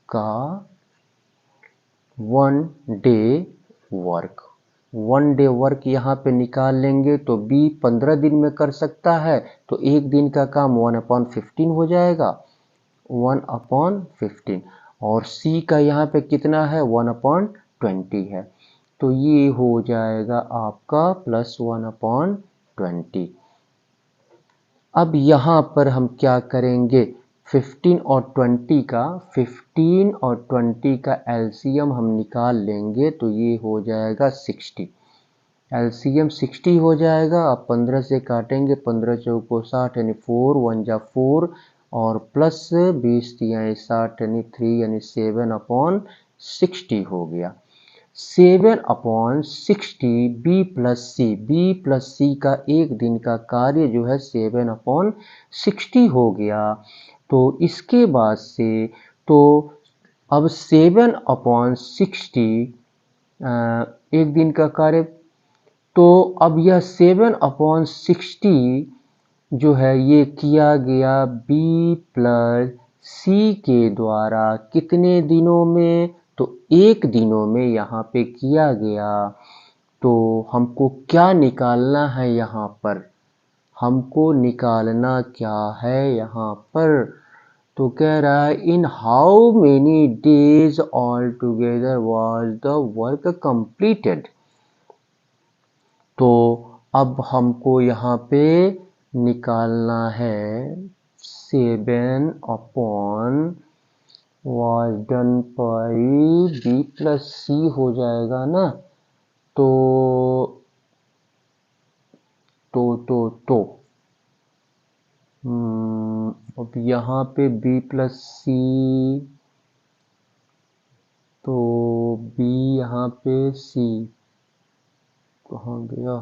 का 1 डे वर्क यहाँ पे निकाल लेंगे। तो B 15 दिन में कर सकता है, तो एक दिन का काम 1/15 हो जाएगा, 1/15। और C का यहाँ पे कितना है, 1/20 है। तो ये हो जाएगा आपका प्लस 1/20। अब यहाँ पर हम क्या करेंगे, 15 और 20 का एलसीएम हम निकाल लेंगे। तो ये हो जाएगा 60, एलसीएम 60 हो जाएगा। अब 15 से काटेंगे, 15 चौको 60 यानी 4 1 जा 4 और प्लस 20 तियां 60 यानी 3 यानी 7/60 हो गया। 7/60 B प्लस C का एक दिन का कार्य जो है 7/60 हो गया। तो इसके बाद से तो अब 7/60 एक दिन का कार्य, तो अब यह 7/60 जो है ये किया गया B प्लस C के द्वारा कितने दिनों में, तो 1 दिनों में यहाँ पे किया गया। तो हमको क्या निकालना है यहाँ पर? हमको निकालना क्या है यहाँ पर? तो कह रहा है in how many days all together was the work completed. तो अब हमको यहाँ पे निकालना है 7 upon was done by B plus C हो जाएगा ना। तो अब यहाँ पे बी प्लस सी, तो बी यहाँ पे सी कहाँ गया?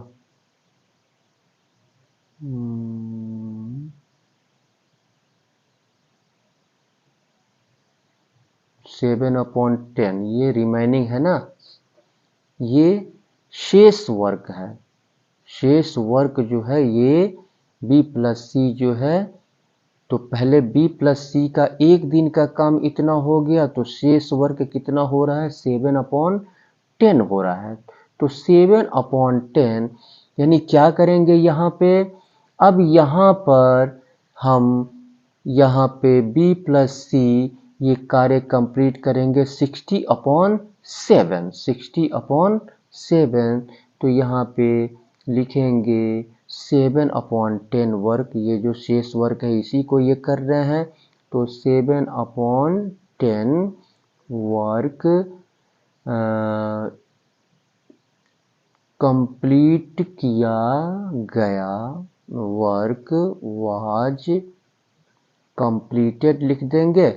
7/10 ये रिमेनिंग है ना, ये शेष वर्क है। शेष वर्क जो है ये बी प्लस सी जो है, तो पहले बी प्लस सी का 1 दिन का काम इतना हो गया, तो शेष वर्क कितना हो रहा है? 7/10 हो रहा है। तो 7/10 यानी क्या करेंगे यहाँ पे? अब यहाँ पर हम यहाँ पे बी प्लस सी ये कार्य कंप्लीट करेंगे 60/7। 60/7 तो यहाँ पे लिखेंगे 7/10 वर्क, ये जो शेष वर्क है इसी को ये कर रहे हैं। तो 7/10 वर्क कंप्लीट किया गया। वर्क वाज कंप्लीटेड लिख देंगे,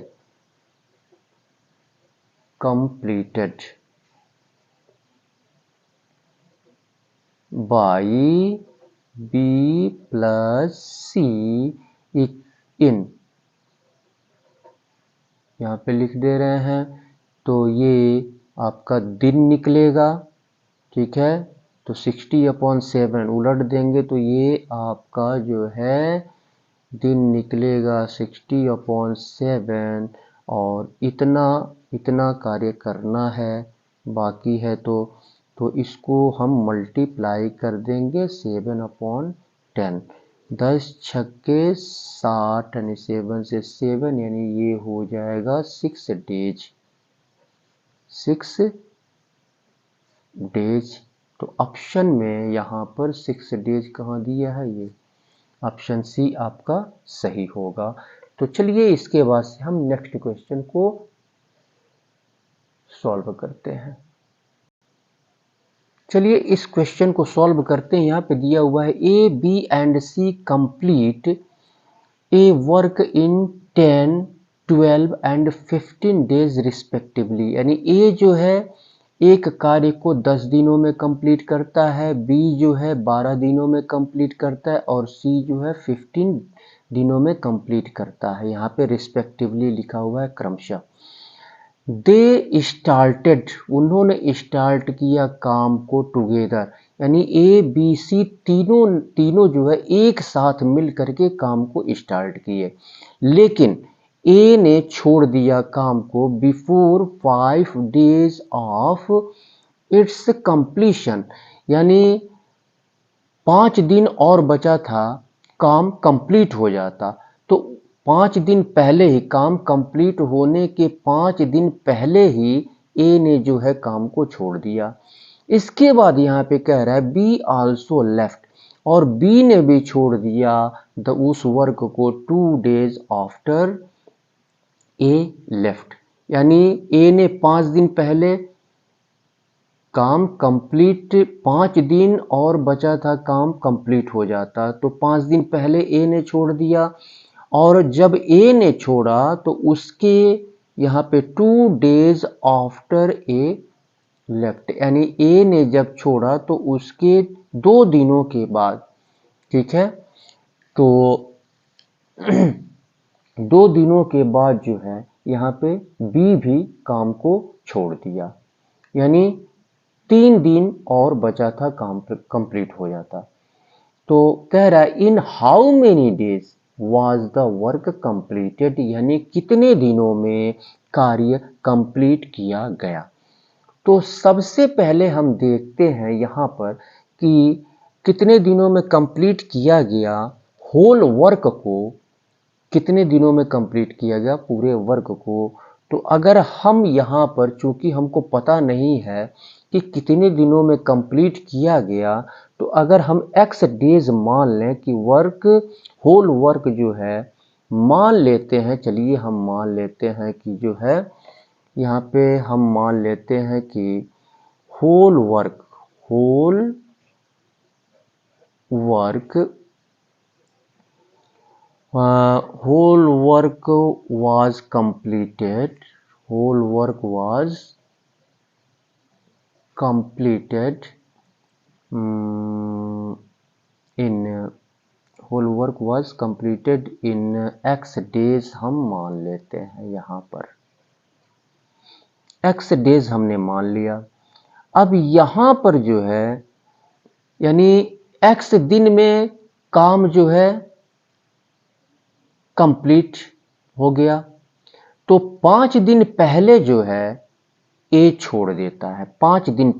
कंप्लीटेड बाई बी प्लस सी इन, यहाँ पे लिख दे रहे हैं। तो ये आपका दिन निकलेगा, ठीक है। तो 60/7 उलट देंगे तो ये आपका जो है दिन निकलेगा 60/7, और इतना कार्य करना है, बाकी है तो इसको हम मल्टीप्लाई कर देंगे 7/10। 10 छक्के 60 यानी 7 से 7 यानी ये हो जाएगा 6 डेज। 6 डेज। तो ऑप्शन में यहाँ पर 6 डेज कहाँ दिया है? ये ऑप्शन सी आपका सही होगा। तो चलिए इसके बाद से हम नेक्स्ट क्वेश्चन को सॉल्व करते हैं। चलिए इस क्वेश्चन को सॉल्व करते हैं। यहाँ पे दिया हुआ है A B and C complete a work in 10, 12 and 15 days respectively. यानी ए जो है एक कार्य को 10 दिनों में कंप्लीट करता है, बी जो है 12 दिनों में कंप्लीट करता है, और सी जो है 15 दिनों में कंप्लीट करता है। यहाँ पे रिस्पेक्टिवली लिखा हुआ है क्रमशः। दे स्टार्टेड, उन्होंने स्टार्ट किया काम को टुगेदर, यानी ए बी सी तीनों जो है एक साथ मिल करके काम को स्टार्ट किए, लेकिन ए ने छोड़ दिया काम को before 5 days of its completion, यानी 5 दिन और बचा था काम कंप्लीट हो जाता। तो 5 दिन पहले ही, काम कंप्लीट होने के 5 दिन पहले ही ए ने जो है काम को छोड़ दिया। इसके बाद यहाँ पे कह रहा है बी आल्सो लेफ्ट, और बी ने भी छोड़ दिया उस वर्क को 2 डेज आफ्टर ए लेफ्ट, यानी ए ने 5 दिन पहले काम कंप्लीट, 5 दिन और बचा था काम कंप्लीट हो जाता, तो 5 दिन पहले ए ने छोड़ दिया, और जब ए ने छोड़ा तो उसके यहाँ पे 2 डेज आफ्टर ए लेफ्ट, यानी ए ने जब छोड़ा तो उसके 2 दिनों के बाद, ठीक है। तो 2 दिनों के बाद जो है यहाँ पे बी भी काम को छोड़ दिया, यानी 3 दिन और बचा था काम कंप्लीट हो जाता। तो कह रहा है in how many days was the work completed, यानी कितने दिनों में कार्य कंप्लीट किया गया। तो सबसे पहले हम देखते हैं यहाँ पर कि कितने दिनों में कंप्लीट किया गया, होल वर्क को कितने दिनों में कंप्लीट किया गया, पूरे वर्क को। तो अगर हम यहाँ पर, चूंकि हमको पता नहीं है कि कितने दिनों में कंप्लीट किया गया, तो अगर हम x डेज मान लें कि वर्क, होल वर्क जो है, मान लेते हैं, चलिए हम मान लेते हैं कि जो है यहाँ पे हम मान लेते हैं कि whole work whole work was completed in whole work was completed in x days हम मान लेते हैं, यहाँ पर x डेज हमने मान लिया। अब यहाँ पर जो है यानी x दिन में काम जो है कंप्लीट हो गया, तो 5 दिन पहले जो है ए छोड़ देता है। 5 दिन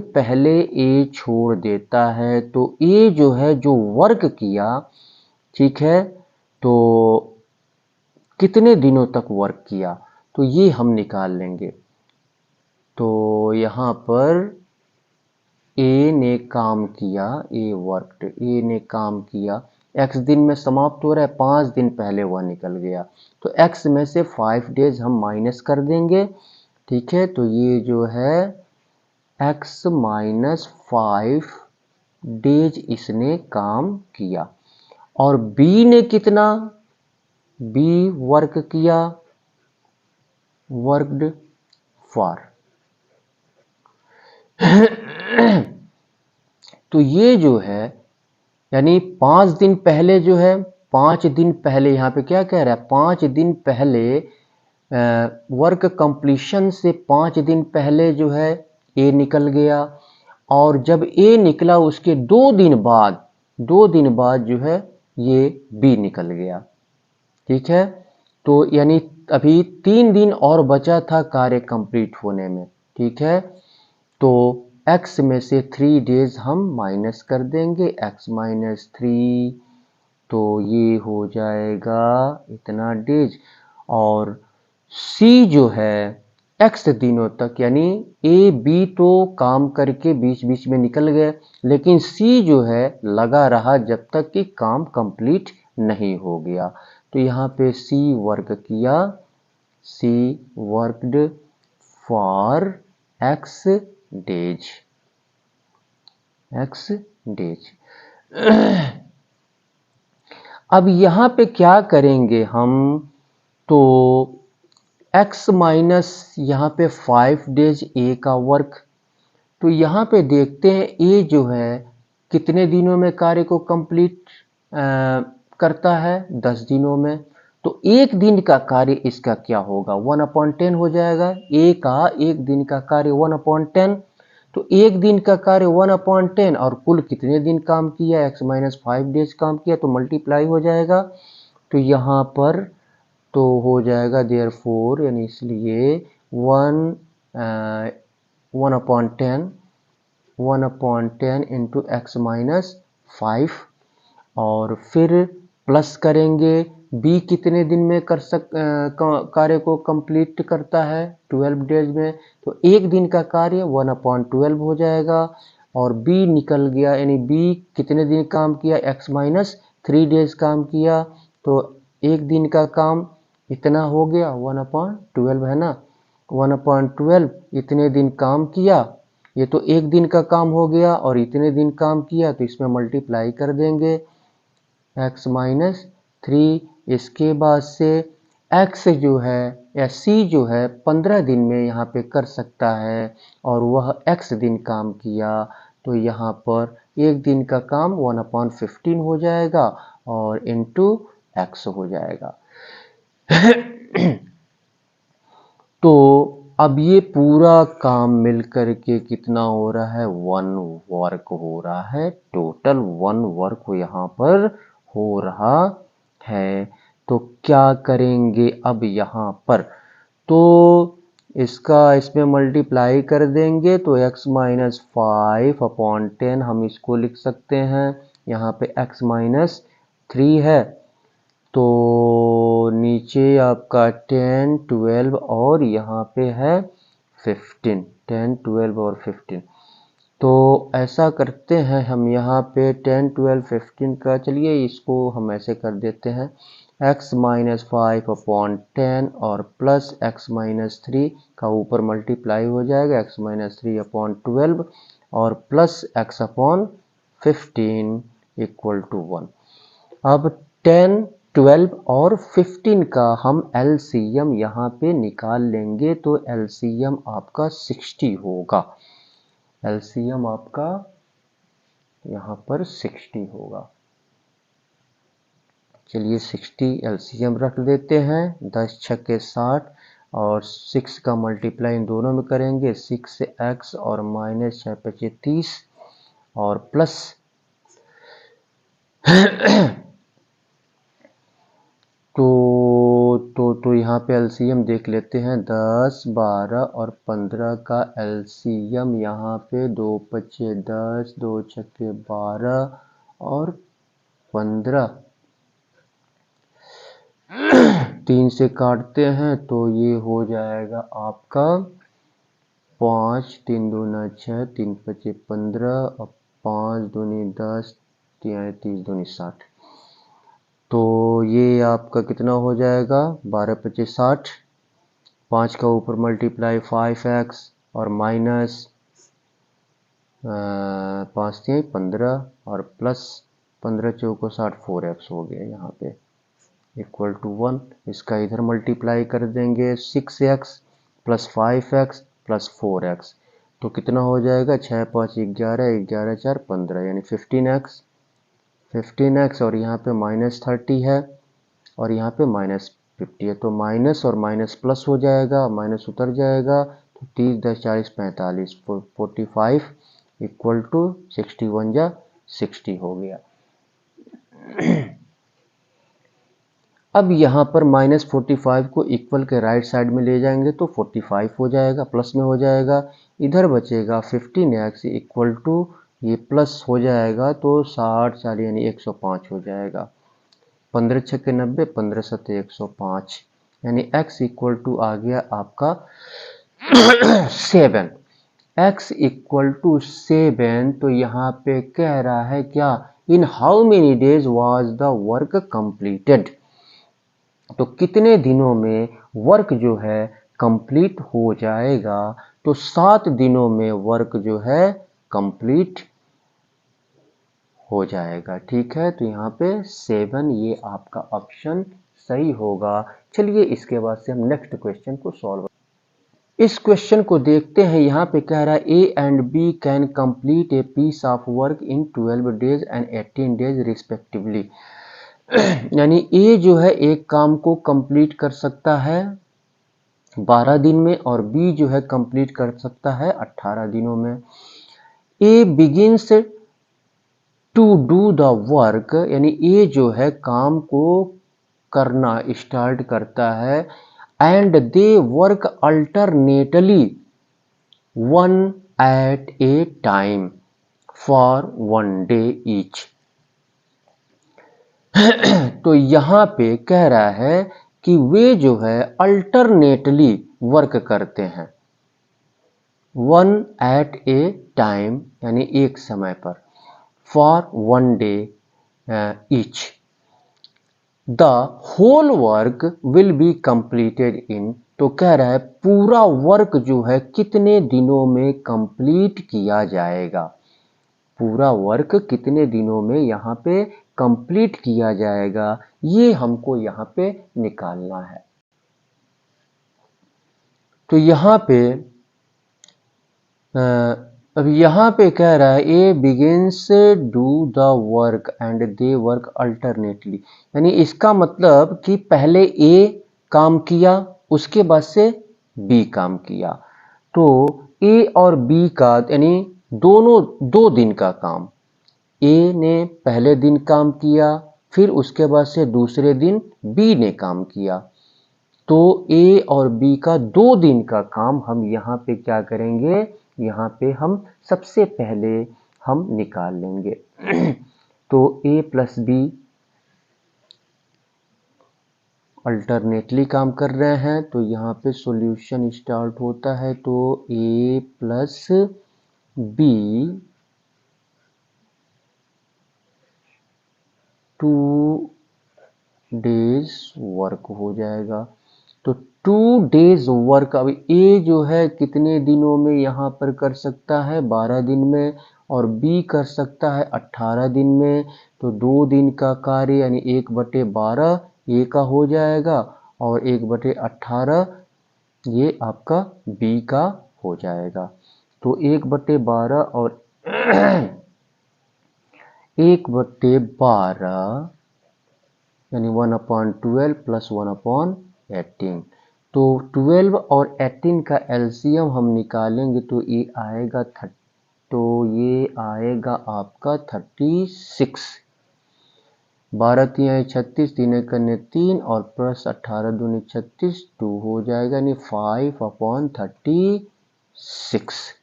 पहले ए छोड़ देता है, तो ए जो है जो वर्क किया, ठीक है, तो कितने दिनों तक वर्क किया, तो ये हम निकाल लेंगे। तो यहाँ पर ए ने काम किया, ए ने काम किया, x दिन में समाप्त हो रहा है, 5 दिन पहले वह निकल गया, तो x में से 5 डेज हम माइनस कर देंगे, ठीक है। तो ये जो है x माइनस 5 डेज इसने काम किया। और b ने कितना, b वर्क किया, वर्कड फॉर तो ये जो है यानी 5 दिन पहले जो है, 5 दिन पहले यहाँ पे क्या कह रहा है, 5 दिन पहले वर्क कंप्लीशन से 5 दिन पहले जो है ए निकल गया, और जब ए निकला उसके 2 दिन बाद जो है ये बी निकल गया, ठीक है। तो यानी अभी 3 दिन और बचा था कार्य कंप्लीट होने में, ठीक है। तो x में से 3 डेज हम माइनस कर देंगे, x माइनस 3, तो ये हो जाएगा इतना डेज। और c जो है x दिनों तक, यानी a b तो काम करके बीच बीच में निकल गए, लेकिन c जो है लगा रहा जब तक कि काम कंप्लीट नहीं हो गया। तो यहाँ पे c वर्क किया, c worked for x days. अब यहाँ पे क्या करेंगे हम, तो x माइनस यहाँ पे 5 डेज ए का वर्क, तो यहाँ पे देखते हैं ए जो है कितने दिनों में कार्य को कंप्लीट करता है, 10 दिनों में। तो एक दिन का कार्य इसका क्या होगा, 1/10 हो जाएगा। ए का एक दिन का कार्य 1/10, तो एक दिन का कार्य 1/10, और कुल कितने दिन काम किया, x माइनस 5 डेज काम किया, तो मल्टीप्लाई हो जाएगा। तो यहाँ पर तो हो जाएगा देयरफॉर, यानी इसलिए 1/10 इंटू x माइनस 5, और फिर प्लस करेंगे b कितने दिन में कार्य को कंप्लीट करता है, 12 डेज में, तो एक दिन का कार्य 1/12 हो जाएगा। और b निकल गया, यानी b कितने दिन काम किया, x माइनस 3 डेज काम किया, तो एक दिन का काम इतना हो गया 1/12 है ना, 1/12 इतने दिन काम किया, ये तो एक दिन का काम हो गया, और इतने दिन काम किया तो इसमें मल्टीप्लाई कर देंगे x माइनस 3। इसके बाद से x जो है या c जो है 15 दिन में यहाँ पे कर सकता है, और वह x दिन काम किया, तो यहाँ पर एक दिन का काम 1/15 हो जाएगा और इंटू x हो जाएगा। तो अब ये पूरा काम मिल करके कितना हो रहा है, 1 वर्क हो रहा है, टोटल 1 वर्क यहाँ पर हो रहा है। तो क्या करेंगे अब यहाँ पर, तो इसका इसमें मल्टीप्लाई कर देंगे तो x माइनस 5/10 हम इसको लिख सकते हैं। यहाँ पे x माइनस 3 है, तो नीचे आपका 10, 12 और यहाँ पे है 15, 10, 12 और 15। तो ऐसा करते हैं हम यहाँ पे 10, 12, 15 का, चलिए इसको हम ऐसे कर देते हैं x माइनस 5/10 और प्लस x माइनस 3 का ऊपर मल्टीप्लाई हो जाएगा x माइनस 3/12 और प्लस x/15 इक्वल टू 1। अब 10, 12 और 15 का हम LCM यहाँ पे निकाल लेंगे तो LCM आपका 60 होगा। LCM आपका यहाँ पर 60 होगा। चलिए 60 LCM रख देते हैं। 10 छक्के 60 और 6 का मल्टीप्लाई इन दोनों में करेंगे, 6 से x और माइनस 6 पचे 30 और प्लस तो यहाँ पे LCM देख लेते हैं। 10, 12 और 15 का LCM यहाँ पे 2 पचे 10, 2 छक्के 12 और 15 3 से काटते हैं तो ये हो जाएगा आपका 5, 3 दूना 6, 3 पचे 15 और 5 दूनी 10, 30 दूनी 60। तो ये आपका कितना हो जाएगा, 12 पचे 60, 5 का ऊपर मल्टीप्लाई 5x और माइनस 5 से 15 और प्लस 15 चौको 60, 4x हो गया यहाँ पे इक्वल टू 1। इसका इधर मल्टीप्लाई कर देंगे 6x plus 5x plus 4x, तो कितना हो जाएगा 6, 5, 11, 11, 4, 15 यानी 15x और यहाँ पे माइनस 30 है और यहाँ पे माइनस 50 है, तो माइनस और माइनस प्लस हो जाएगा, माइनस उतर जाएगा तो 30, 10, 40, 45, 45 इक्वल टू 61 या 60 हो गया। अब यहाँ पर माइनस 45 को इक्वल के राइट साइड में ले जाएंगे तो 45 हो जाएगा, प्लस में हो जाएगा। इधर बचेगा 15x इक्वल टू ये प्लस हो जाएगा तो 60, 40 यानी 105 हो जाएगा। 15 छक्के 90, 15 सत्ते 105 यानी x इक्वल टू आ गया आपका 7। x इक्वल टू 7, तो यहाँ पे कह रहा है क्या, इन how many days was the work completed, तो कितने दिनों में वर्क जो है कंप्लीट हो जाएगा, तो 7 दिनों में वर्क जो है कंप्लीट हो जाएगा। ठीक है, तो यहाँ पे 7 ये आपका ऑप्शन सही होगा। चलिए इसके बाद से हम नेक्स्ट क्वेश्चन को सॉल्व, इस क्वेश्चन को देखते हैं। यहाँ पे कह रहा है A and B can complete a piece of work in 12 days and 18 days respectively, यानी ए जो है एक काम को कंप्लीट कर सकता है 12 दिन में और बी जो है कंप्लीट कर सकता है 18 दिनों में। A begins to do the work, यानी ए जो है काम को करना स्टार्ट करता है, and they work alternately 1 at a time for 1 day each। तो यहाँ पे कह रहा है कि वे जो है अल्टरनेटली वर्क करते हैं 1 at a time यानी एक समय पर, for 1 day each। The whole work will be completed in, तो कह रहा है पूरा वर्क जो है कितने दिनों में कंप्लीट किया जाएगा, पूरा वर्क कितने दिनों में यहाँ पे कंप्लीट किया जाएगा, ये हमको यहाँ पे निकालना है। तो यहाँ पे अब यहाँ पे कह रहा है A begins do the work and they work alternately, यानी इसका मतलब कि पहले ए काम किया उसके बाद से बी काम किया, तो ए और बी का यानी दोनों 2 दिन का काम, ए ने पहले दिन काम किया फिर उसके बाद से दूसरे दिन बी ने काम किया, तो ए और बी का 2 दिन का काम हम यहाँ पे क्या करेंगे, यहाँ पे हम सबसे पहले हम निकाल लेंगे। तो ए प्लस बी अल्टरनेटली काम कर रहे हैं, तो यहाँ पे सॉल्यूशन स्टार्ट होता है। तो A plus B 2 days work हो जाएगा। तो 2 डेज वर्क, अब ए जो है कितने दिनों में यहाँ पर कर सकता है, 12 दिन में, और बी कर सकता है 18 दिन में। तो 2 दिन का कार्य यानी 1/12 ए का हो जाएगा और 1/18 ये आपका बी का हो जाएगा। तो 1/12 और 1/12 यानी 1/12 प्लस 1/18। तो 12 और 18 का एलसीएम हम निकालेंगे तो ये आएगा तो ये आएगा आपका 36। 12 3 36, 3 कन्ने 3 और प्लस 18 दूनी 36, 2 हो जाएगा, यानी 5/36।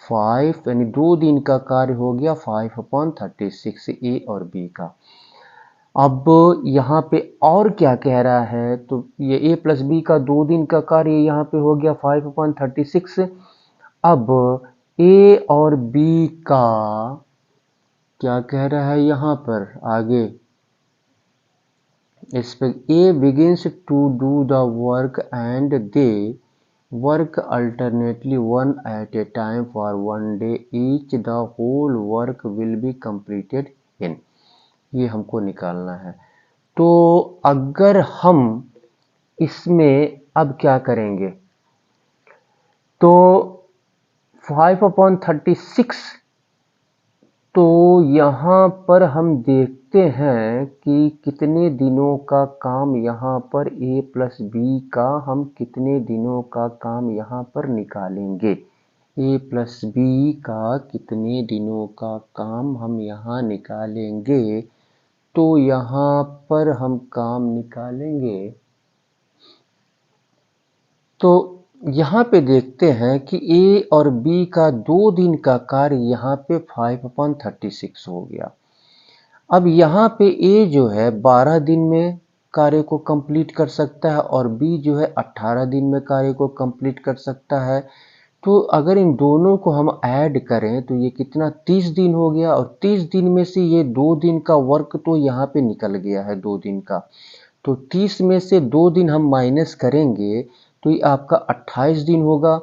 5 यानी 2 दिन का कार्य हो गया 5/36 ए और बी का। अब यहाँ पे और क्या कह रहा है, तो ये a प्लस बी का 2 दिन का कार्य यहाँ पे हो गया 5/36। अब a और b का क्या कह रहा है यहाँ पर आगे, इस पे a begins to do the work and they work alternately one at a time for 1 day each, the whole work will be completed in, ये हमको निकालना है। तो अगर हम इसमें अब क्या करेंगे, तो 5/36, तो यहाँ पर हम देखते हैं कि कितने दिनों का काम यहाँ पर a प्लस बी का हम कितने दिनों का काम यहाँ पर निकालेंगे। a प्लस बी का कितने दिनों का काम हम यहाँ निकालेंगे, तो यहाँ पर हम काम निकालेंगे। तो यहाँ पे देखते हैं कि ए और बी का 2 दिन का कार्य यहाँ पे 5/36 हो गया। अब यहाँ पे ए जो है 12 दिन में कार्य को कंप्लीट कर सकता है और बी जो है 18 दिन में कार्य को कंप्लीट कर सकता है। तो अगर इन दोनों को हम ऐड करें तो ये कितना 30 दिन हो गया, और 30 दिन में से ये 2 दिन का वर्क तो यहाँ पे निकल गया है 2 दिन का। तो 30 में से 2 दिन हम माइनस करेंगे तो ये आपका 28 दिन होगा।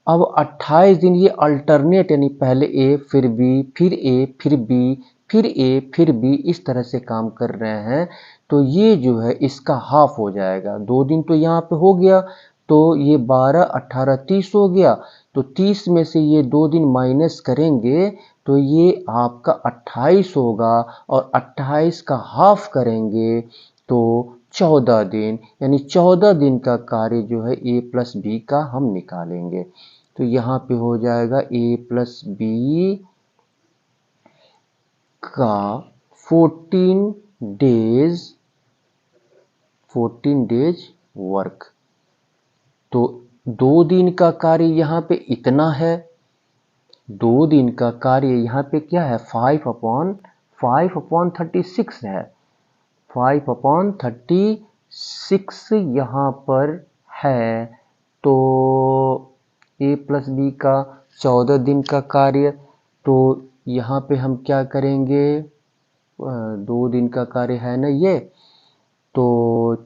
अब 28 दिन ये अल्टरनेट यानी पहले ए फिर बी फिर ए फिर बी फिर ए फिर बी इस तरह से काम कर रहे हैं। तो ये जो है इसका हाफ हो जाएगा। 2 दिन तो यहाँ पे हो गया, तो ये 12 18 30 हो गया। तो 30 में से ये 2 दिन माइनस करेंगे तो ये आपका 28 होगा, और 28 का हाफ करेंगे तो 14 दिन, यानी 14 दिन का कार्य जो है a प्लस बी का हम निकालेंगे। तो यहाँ पे हो जाएगा a प्लस बी का 14 डेज वर्क। तो 2 दिन का कार्य यहाँ पे इतना है, 2 दिन का कार्य यहाँ पे क्या है 5/36 है। 5/36 यहाँ पर है। तो a प्लस बी का 14 दिन का कार्य, तो यहाँ पे हम क्या करेंगे, 2 दिन का कार्य है ना ये, तो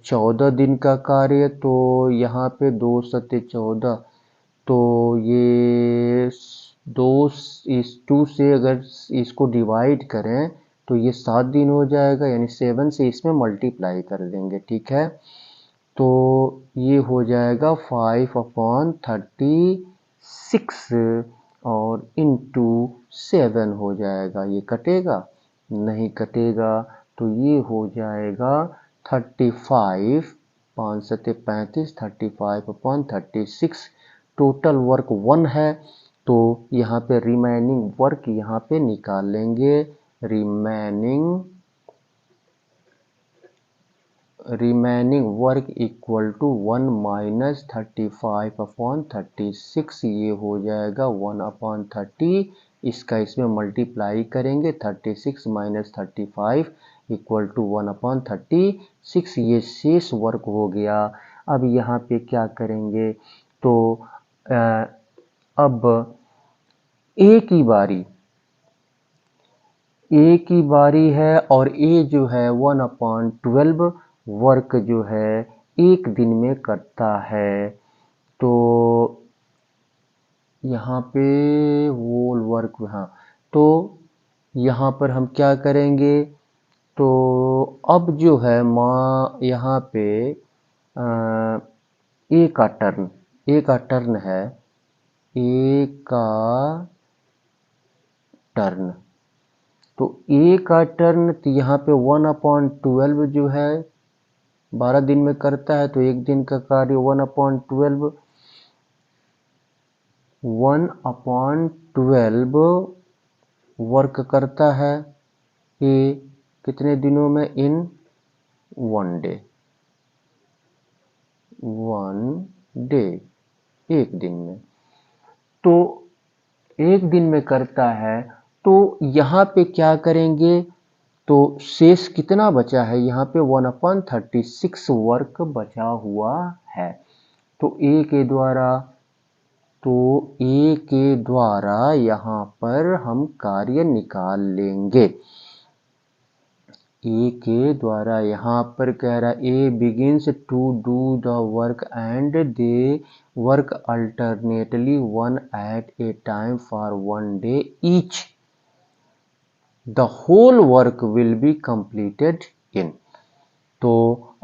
14 दिन का कार्य, तो यहाँ पे 2 सत्ते 14, तो ये 2 इस 2 से अगर इसको डिवाइड करें तो ये 7 दिन हो जाएगा, यानी 7 से इसमें मल्टीप्लाई कर देंगे, ठीक है। तो ये हो जाएगा 5/36 और इंटू 7 हो जाएगा। ये कटेगा नहीं कटेगा, तो ये हो जाएगा 35, 5 सत्ते 35, 35/36। टोटल वर्क 1 है, तो यहाँ पे रिमेनिंग वर्क यहाँ पे निकाल लेंगे। Remaining remaining work equal to 1 minus 35/36, ये हो जाएगा 1/30। इसका इसमें मल्टीप्लाई करेंगे, 36 माइनस 35 इक्वल टू 1/36, ये शेष वर्क हो गया। अब यहाँ पे क्या करेंगे, तो अब ए की बारी है और ए जो है 1/12 वर्क जो है एक दिन में करता है। तो यहाँ पे होल वर्क, हाँ, तो यहाँ पर हम क्या करेंगे, तो अब जो है यहाँ पे ए का टर्न है, ए का टर्न, तो ए का टर्न, तो यहाँ पे 1/12 जो है 12 दिन में करता है, तो एक दिन का कार्य 1/12 वर्क करता है ए कितने दिनों में, इन 1 डे, एक दिन में, तो एक दिन में करता है। तो यहाँ पे क्या करेंगे, तो शेष कितना बचा है, यहाँ पे 1/36 वर्क बचा हुआ है। तो ए के द्वारा यहाँ पर हम कार्य निकाल लेंगे। ए के द्वारा यहाँ पर कह रहा है A begins to do the work and they work alternately one at a time for 1 day each, the whole work will be completed in. तो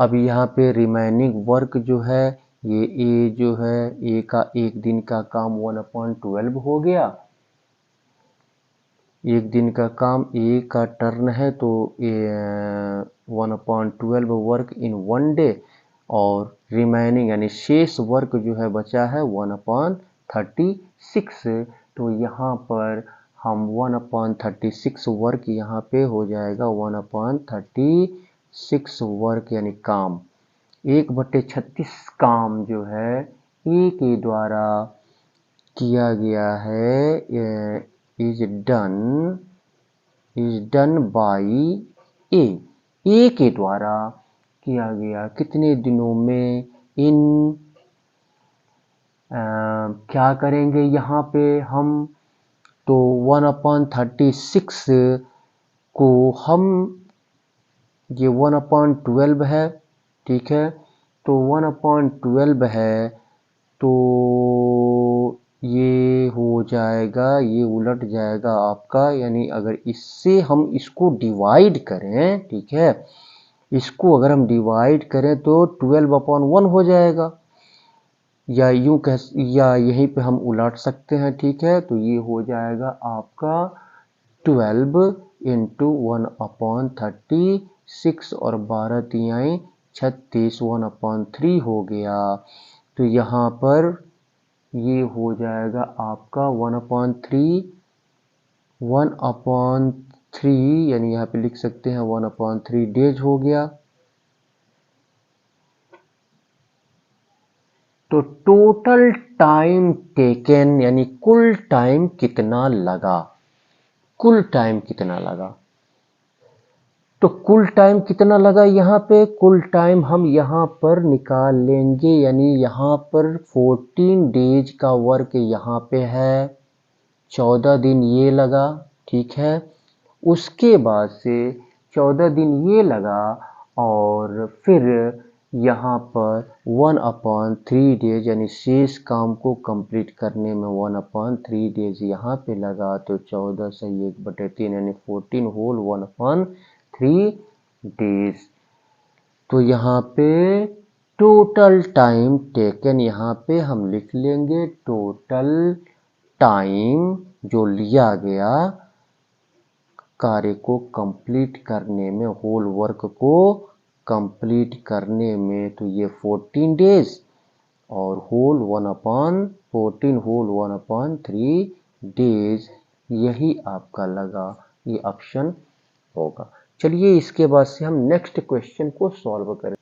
अब यहाँ पे रिमेनिंग वर्क जो है, ये ए जो है, ए का एक दिन का काम 1/12 हो गया, एक दिन का काम, ए का टर्न है, तो 1/12 वर्क इन 1 डे, और रिमेनिंग यानी शेष वर्क जो है बचा है 1/36। तो यहाँ पर हम 1/36 वर्क यहाँ पे हो जाएगा 1/36 वर्क यानी काम 1/36 काम जो है ए के द्वारा किया गया है, इज डन बाई ए के द्वारा किया गया कितने दिनों में, इन क्या करेंगे यहाँ पे हम, तो 1/36 को हम, ये 1/12 है, ठीक है, तो 1/12 है, तो ये हो जाएगा, ये उलट जाएगा आपका, यानी अगर इससे हम इसको डिवाइड करें, ठीक है, इसको अगर हम डिवाइड करें तो 12/1 हो जाएगा, या यूं या यहीं पे हम उलट सकते हैं, ठीक है, तो ये हो जाएगा आपका 12 इंटू 1/36 और 12 तिहाई 36, 1/3 हो गया। तो यहाँ पर ये हो जाएगा आपका 1/3 यानी यहाँ पे लिख सकते हैं 1/3 डेज हो गया। तो टोटल टाइम टेकन यानी कुल टाइम कितना लगा, तो कुल टाइम कितना लगा, यहाँ पे कुल टाइम हम यहाँ पर निकाल लेंगे, यानी यहाँ पर 14 डेज का वर्क यहाँ पे है, 14 दिन ये लगा, ठीक है, उसके बाद से 14 दिन ये लगा, और फिर यहाँ पर 1/3 डेज यानी शेष काम को कंप्लीट करने में 1/3 डेज यहाँ पे लगा, तो 14 से 1/3 यानी 14 होल 1/3 डेज। तो यहाँ पे टोटल टाइम टेकन यहाँ पे हम लिख लेंगे, टोटल टाइम जो लिया गया कार्य को कंप्लीट करने में, होल वर्क को कंप्लीट करने में, तो ये 14 डेज और होल 1/14 होल 1/3 डेज, यही आपका लगा, ये ऑप्शन होगा। चलिए इसके बाद से हम नेक्स्ट क्वेश्चन को सॉल्व करें।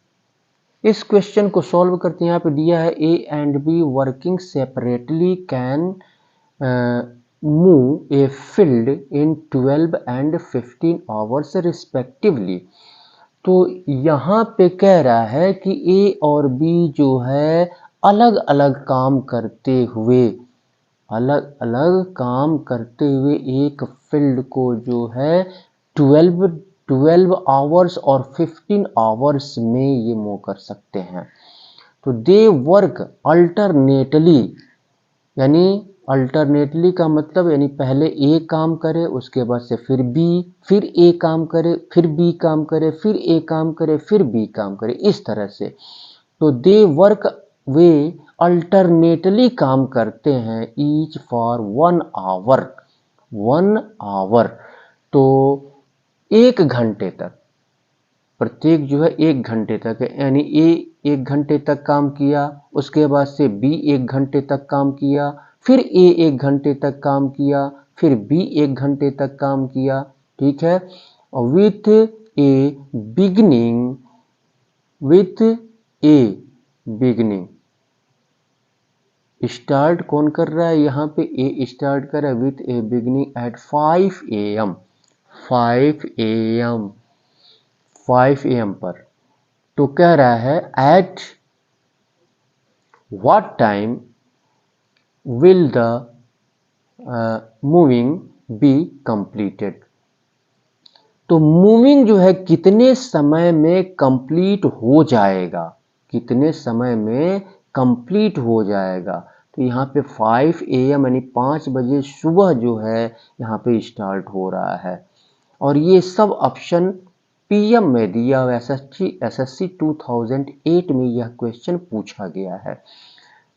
इस क्वेश्चन को सॉल्व करते हैं। यहाँ पे दिया है A and be working separately can move a field in 12 and 15 hours respectively. तो यहाँ पे कह रहा है कि ए और बी जो है अलग अलग काम करते हुए एक फील्ड को जो है 12 आवर्स और 15 आवर्स में ये मूव कर सकते हैं। तो दे वर्क अल्टरनेटली, यानी अल्टरनेटली का मतलब यानी पहले ए काम करे, उसके बाद से फिर बी, फिर ए काम करे, फिर बी काम करे, फिर ए काम करे, फिर बी काम करे, इस तरह से। तो दे वर्क, वे अल्टरनेटली काम करते हैं ईच फॉर 1 आवर, 1 आवर। तो 1 घंटे तक, प्रत्येक जो है 1 घंटे तक, यानी ए 1 घंटे तक काम किया, उसके बाद से बी 1 घंटे तक काम किया, फिर ए 1 घंटे तक काम किया, फिर बी 1 घंटे तक काम किया। ठीक है। With A beginning, with A beginning, start कौन कर रहा है, यहाँ पे ए स्टार्ट कर रहा है with A beginning eight 5 AM, 5 AM, 5 AM पर। तो कह रहा है at what time will the moving be completed. तो मूविंग जो है कितने समय में कंप्लीट हो जाएगा, कितने समय में कंप्लीट हो जाएगा। तो यहाँ पे 5 AM यानी 5 बजे सुबह जो है यहाँ पे स्टार्ट हो रहा है। और ये सब ऑप्शन PM में दिया हुआ, SSC 2008 में यह क्वेश्चन पूछा गया है।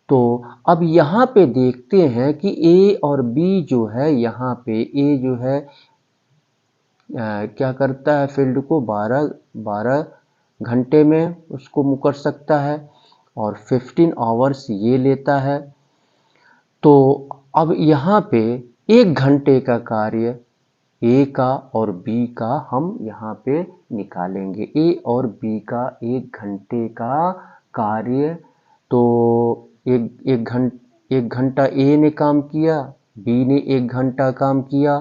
तो अब यहाँ पे देखते हैं कि ए और बी जो है, यहाँ पे ए जो है क्या करता है, फील्ड को 12 घंटे में उसको मूव कर सकता है और 15 आवर्स ये लेता है। तो अब यहाँ पे 1 घंटे का कार्य ए का और बी का हम यहाँ पे निकालेंगे। ए और बी का 1 घंटे का कार्य, तो एक घंटा ए ने काम किया, बी ने 1 घंटा काम किया,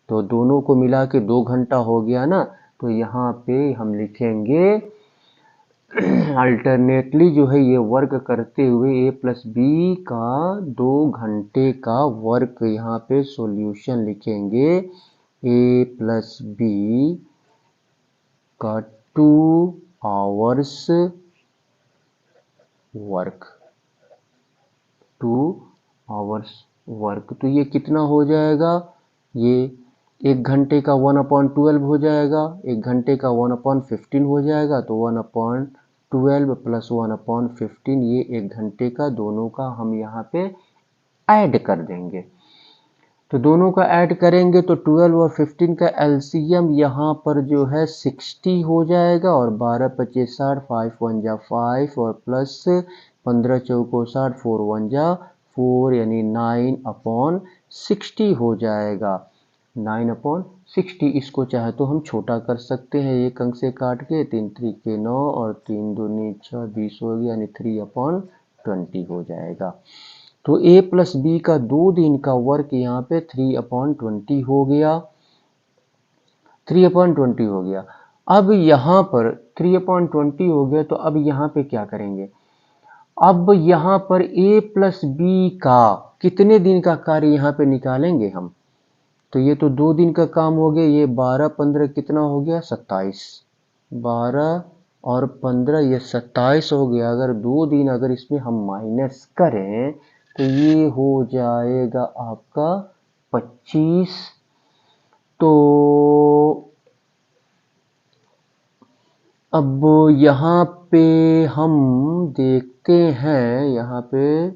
तो दोनों को मिला के 2 घंटा हो गया ना। तो यहाँ पे हम लिखेंगे अल्टरनेटली जो है ये वर्क करते हुए ए प्लस बी का 2 घंटे का वर्क, यहाँ पे सॉल्यूशन लिखेंगे ए प्लस बी का 2 आवर्स वर्क, 2 आवर्स वर्क। तो ये कितना हो जाएगा, ये 1 घंटे का 1/12 हो जाएगा, 1 घंटे का 1/15 हो जाएगा। तो 1/12 प्लस 1/15, ये 1 घंटे का, दोनों का हम यहाँ पे ऐड कर देंगे। तो दोनों का ऐड करेंगे तो 12 और 15 का एलसीएम यहाँ पर जो है 60 हो जाएगा, और 12 पच्चीस 60, 5 1 जा 5 और प्लस 15 चौको 60, 4 1 जा 4, यानी 9/60 हो जाएगा, 9/60। इसको चाहे तो हम छोटा कर सकते हैं, एक अंक से काट के, 3 3 के 9 और 3 दूनी 6, 20 हो गया, यानी 3/20 हो जाएगा। तो ए प्लस बी का 2 दिन का वर्क यहाँ पे 3/20 हो गया, 3/20 हो गया। अब यहाँ पर 3/20 हो गया, तो अब यहाँ पे क्या करेंगे, अब यहाँ पर ए प्लस बी का कितने दिन का कार्य यहाँ पे निकालेंगे हम। तो ये तो 2 दिन का काम हो गया, ये 12 15 कितना हो गया, 27, 12 और 15 ये 27 हो गया। अगर 2 दिन अगर इसमें हम माइनस करें तो ये हो जाएगा आपका 25। तो अब यहाँ पे हम देखते हैं, यहाँ पे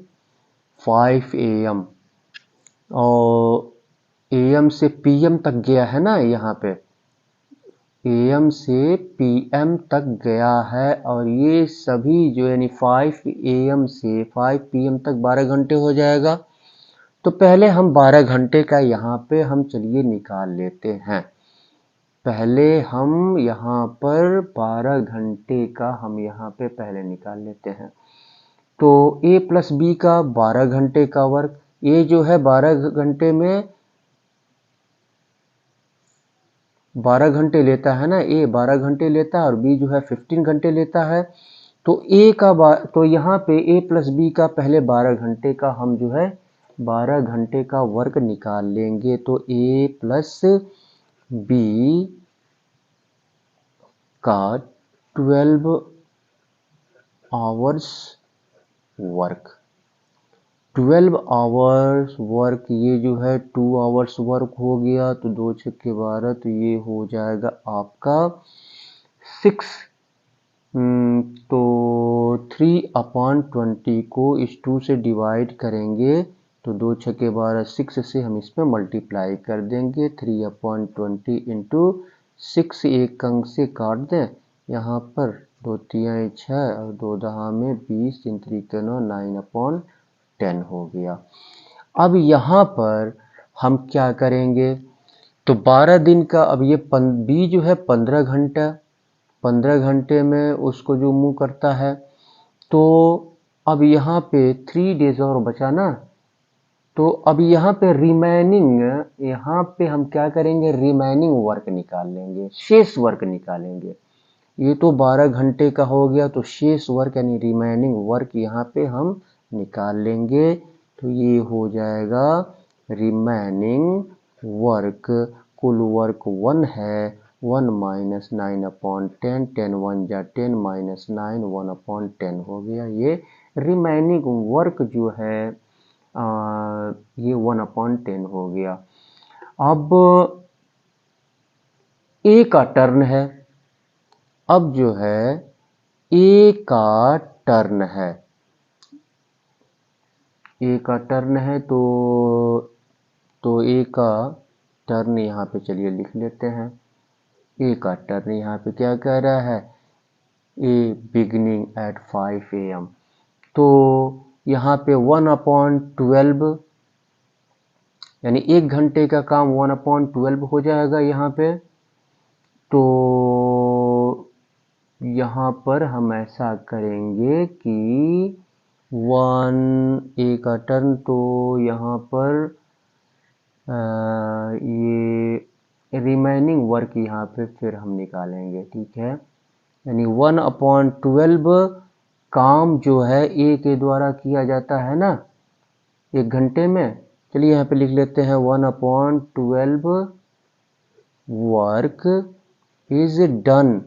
5 AM और AM से PM तक गया है ना, यहाँ पे AM से PM तक गया है, और ये सभी जो यानी 5 AM से 5 PM तक 12 घंटे हो जाएगा। तो पहले हम 12 घंटे का यहाँ पे हम चलिए निकाल लेते हैं। पहले हम यहाँ पर 12 घंटे का हम यहाँ पे पहले निकाल लेते हैं। तो a प्लस बी का 12 घंटे का वर्क, a जो है 12 घंटे में 12 घंटे लेता है ना, a 12 घंटे लेता है और b जो है 15 घंटे लेता है। तो तो यहाँ पे a प्लस बी का पहले 12 घंटे का हम जो है 12 घंटे का वर्क निकाल लेंगे। तो a प्लस बी का 12 आवर्स वर्क, 12 आवर्स वर्क, ये जो है 2 आवर्स वर्क हो गया। तो 2 छक्के 12, तो ये हो जाएगा आपका 6। तो 3/20 को इस 2 से डिवाइड करेंगे तो 2 छक्के 12, 6 से हम इसमें मल्टीप्लाई कर देंगे। 3/20 इंटू 6, एक अंक से काट दें यहाँ पर, 2 तियाँ 6 और 2 दहा में 20, 3 त्रिके 9, 9/10 हो गया। अब यहाँ पर हम क्या करेंगे, तो 12 दिन का, अब ये बी जो है 15 घंटा, 15 घंटे में उसको जो मूव करता है। तो अब यहाँ पे 3 डेज और बचा ना, तो अब यहाँ पे रिमेनिंग, यहाँ पे हम क्या करेंगे, रिमेनिंग वर्क निकाल लेंगे, शेष वर्क निकालेंगे। ये तो 12 घंटे का हो गया, तो शेष वर्क यानी रिमेनिंग वर्क यहाँ पे हम निकाल लेंगे। तो ये हो जाएगा रिमेनिंग वर्क, कुल वर्क 1 है, 1 माइनस 9/10, 10 1 जा 10 माइनस 9, 1/10 हो गया। ये रिमेनिंग वर्क जो है ये 1/10 हो गया। अब ए का टर्न है, अब जो है ए का टर्न है, ए का टर्न है, तो ए का टर्न यहाँ पे चलिए लिख लेते हैं। ए का टर्न यहाँ पे क्या कह रहा है, ए बिगनिंग एट 5 AM। तो यहाँ पे 1/12 यानी 1 घंटे का काम 1/12 हो जाएगा यहाँ पे। तो यहाँ पर हम ऐसा करेंगे कि 1 ए का टर्न, तो यहाँ पर ये रिमेनिंग वर्क यहाँ पे फिर हम निकालेंगे, ठीक है। यानी 1/12 काम जो है ए के द्वारा किया जाता है ना 1 घंटे में। चलिए यहाँ पे लिख लेते हैं 1/12 वर्क इज डन,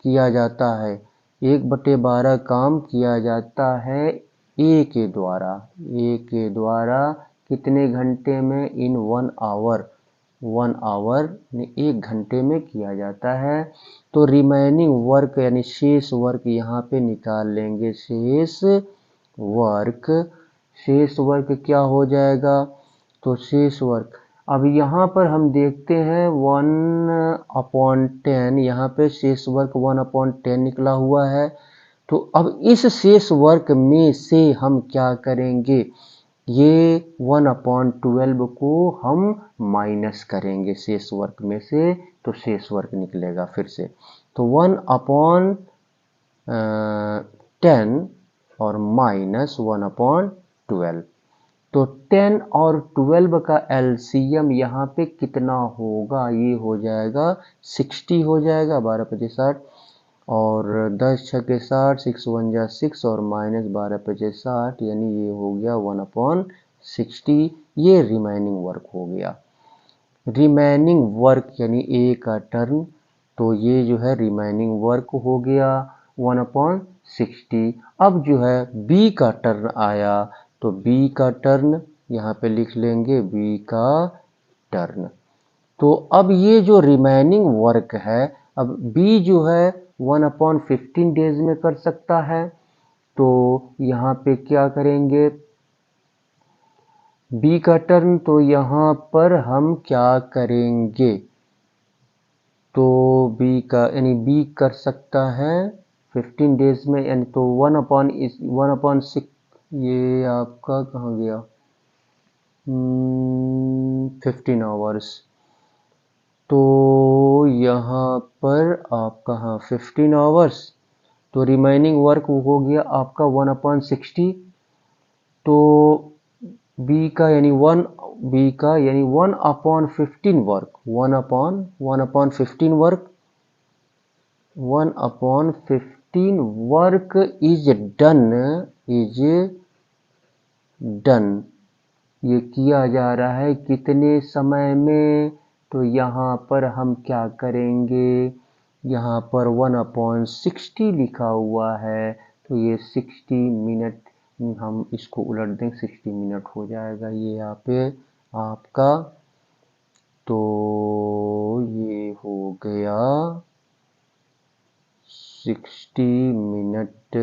किया जाता है, 1/12 काम किया जाता है ए के द्वारा, ए के द्वारा कितने घंटे में, इन 1 आवर, 1 आवर 1 घंटे में किया जाता है। तो रिमेनिंग वर्क यानी शेष वर्क यहाँ पे निकाल लेंगे, शेष वर्क, शेष वर्क क्या हो जाएगा, तो शेष वर्क, अब यहाँ पर हम देखते हैं 1/10, यहाँ पे शेष वर्क 1/10 निकला हुआ है। तो अब इस शेष वर्क में से हम क्या करेंगे, ये 1/12 को हम माइनस करेंगे शेष वर्क में से, तो शेष वर्क निकलेगा फिर से। तो 1/10 और माइनस 1/12, तो 10 और 12 का एलसीएम यहाँ पे कितना होगा, ये हो जाएगा 60 हो जाएगा, 12×5 = 60 और 10×6 = 60, 6 1 जा 6 और माइनस 12×5 = 60, यानी ये हो गया 1/60। ये रिमेनिंग वर्क हो गया, रिमेनिंग वर्क यानी ए का टर्न, तो ये जो है रिमेनिंग वर्क हो गया 1/60। अब जो है बी का टर्न आया, तो बी का टर्न यहाँ पे लिख लेंगे, बी का टर्न। तो अब ये जो रिमेनिंग वर्क है, अब बी जो है 1/15 डेज में कर सकता है। तो यहाँ पे क्या करेंगे, बी का टर्न, तो यहाँ पर हम क्या करेंगे, तो बी का यानी बी कर सकता है 15 डेज में, यानी तो 1/6, ये आपका कहाँ गया, 15 आवर्स। तो यहाँ यहाँ पर आपका हाँ 15 आवर्स, तो रिमेनिंग वर्क हो गया आपका 1/60। तो बी का यानी 1/15 work, 1/15 work, 1/15 work is done. ये किया जा रहा है कितने समय में? तो यहाँ पर हम क्या करेंगे, यहाँ पर 1/60 लिखा हुआ है, तो ये 60 मिनट, हम इसको उलट दें 60 मिनट हो जाएगा ये यहाँ पे आपका। तो ये हो गया 60 minute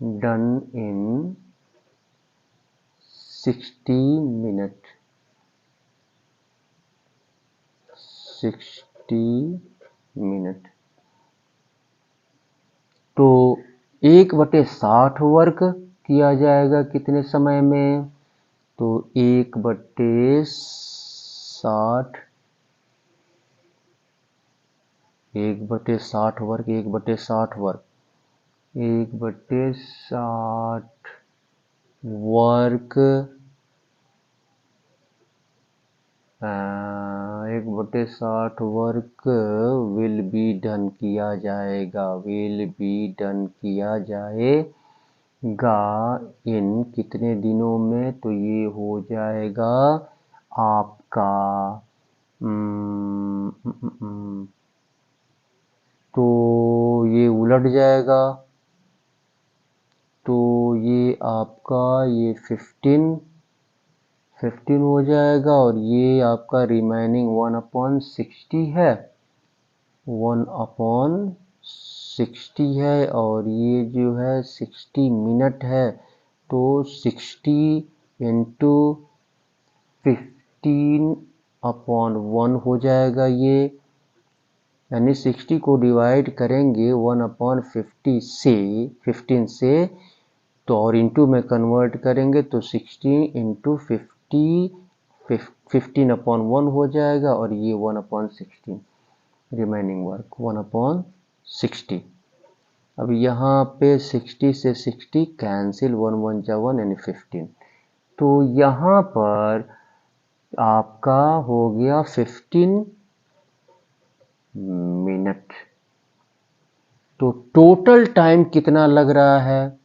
done in 60 minute, 60 minute. तो 1/60 वर्क किया जाएगा कितने समय में? तो 1/60 work, 1/60 work, 1/60 work 1/60 work will be done किया जाएगा, इन कितने दिनों में? तो ये हो जाएगा आपका तो ये उलट जाएगा, तो ये आपका ये 15 हो जाएगा, और ये आपका रिमेनिंग 1/60 है, 1/60 है, और ये जो है 60 मिनट है, तो 60 इंटू 15/1 हो जाएगा ये, यानी 60 को डिवाइड करेंगे 1/50 से 15 से, तो और इंटू में कन्वर्ट करेंगे तो 60 इंटू 15/1 हो जाएगा, और ये 1/16 रिमेनिंग वर्क 1/60। अब यहाँ पे 60 से 60 कैंसिल, 1 1 जा 1 यानी 15। तो यहाँ पर आपका हो गया 15 मिनट। तो टोटल टाइम कितना लग रहा है?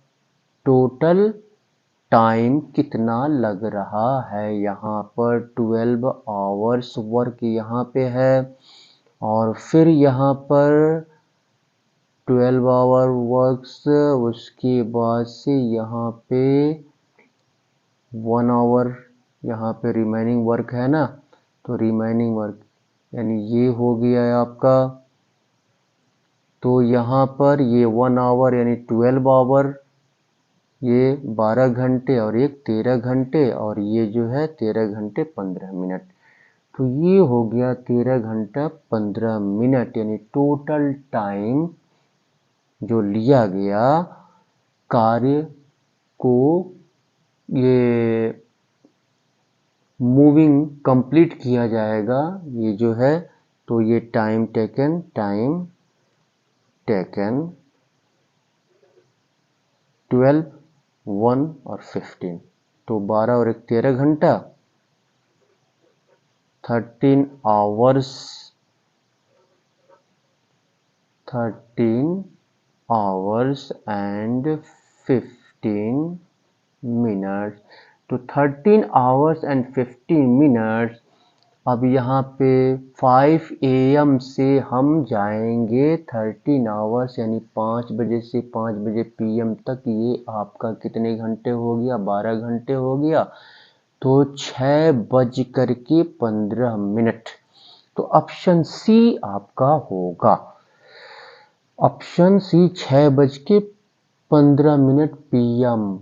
टोटल टाइम कितना लग रहा है? यहाँ पर 12 आवर्स वर्क यहाँ पे है, और फिर यहाँ पर 12 आवर वर्क्स, उसके बाद से यहाँ पे 1 आवर यहाँ पे रिमेनिंग वर्क है ना, तो रिमेनिंग वर्क यानी ये हो गया है आपका। तो यहाँ पर ये 1 आवर यानी 12 आवर, ये 12 घंटे, और एक 13 घंटे, और ये जो है 13 घंटे 15 मिनट। तो ये हो गया 13 घंटा 15 मिनट, यानी टोटल टाइम जो लिया गया कार्य को ये मूविंग कंप्लीट किया जाएगा, ये जो है, तो ये टाइम टेकन 12, 1 और 15, तो 12 और 1 13 घंटा, 13 आवर्स, 13 आवर्स एंड 15 मिनट्स। तो 13 आवर्स एंड 15 मिनट्स। अब यहाँ पे 5 AM से हम जाएंगे 13 आवर्स यानी 5 बजे से 5 बजे PM तक, ये आपका कितने घंटे हो गया? 12 घंटे हो गया। तो 6:15। तो ऑप्शन सी आपका होगा, ऑप्शन सी 6:15 PM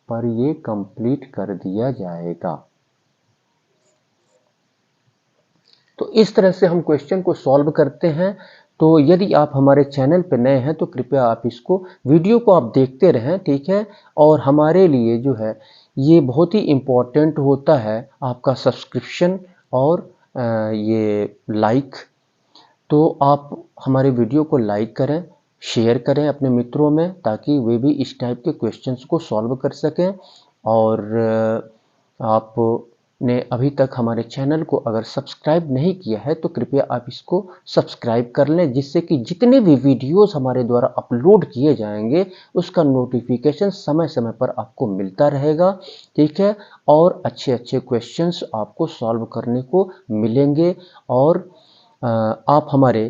पर ये कंप्लीट कर दिया जाएगा। तो इस तरह से हम क्वेश्चन को सॉल्व करते हैं। तो यदि आप हमारे चैनल पर नए हैं तो कृपया आप इसको वीडियो को आप देखते रहें, ठीक है। और हमारे लिए जो है ये बहुत ही इम्पोर्टेंट होता है आपका सब्सक्रिप्शन और ये लाइक। तो आप हमारे वीडियो को लाइक करें, शेयर करें अपने मित्रों में, ताकि वे भी इस टाइप के क्वेश्चंस को सॉल्व कर सकें। और आपने अभी तक हमारे चैनल को अगर सब्सक्राइब नहीं किया है तो कृपया आप इसको सब्सक्राइब कर लें, जिससे कि जितने भी वीडियोस हमारे द्वारा अपलोड किए जाएंगे उसका नोटिफिकेशन समय समय पर आपको मिलता रहेगा। ठीक है, और अच्छे अच्छे क्वेश्चंस आपको सॉल्व करने को मिलेंगे। और आप हमारे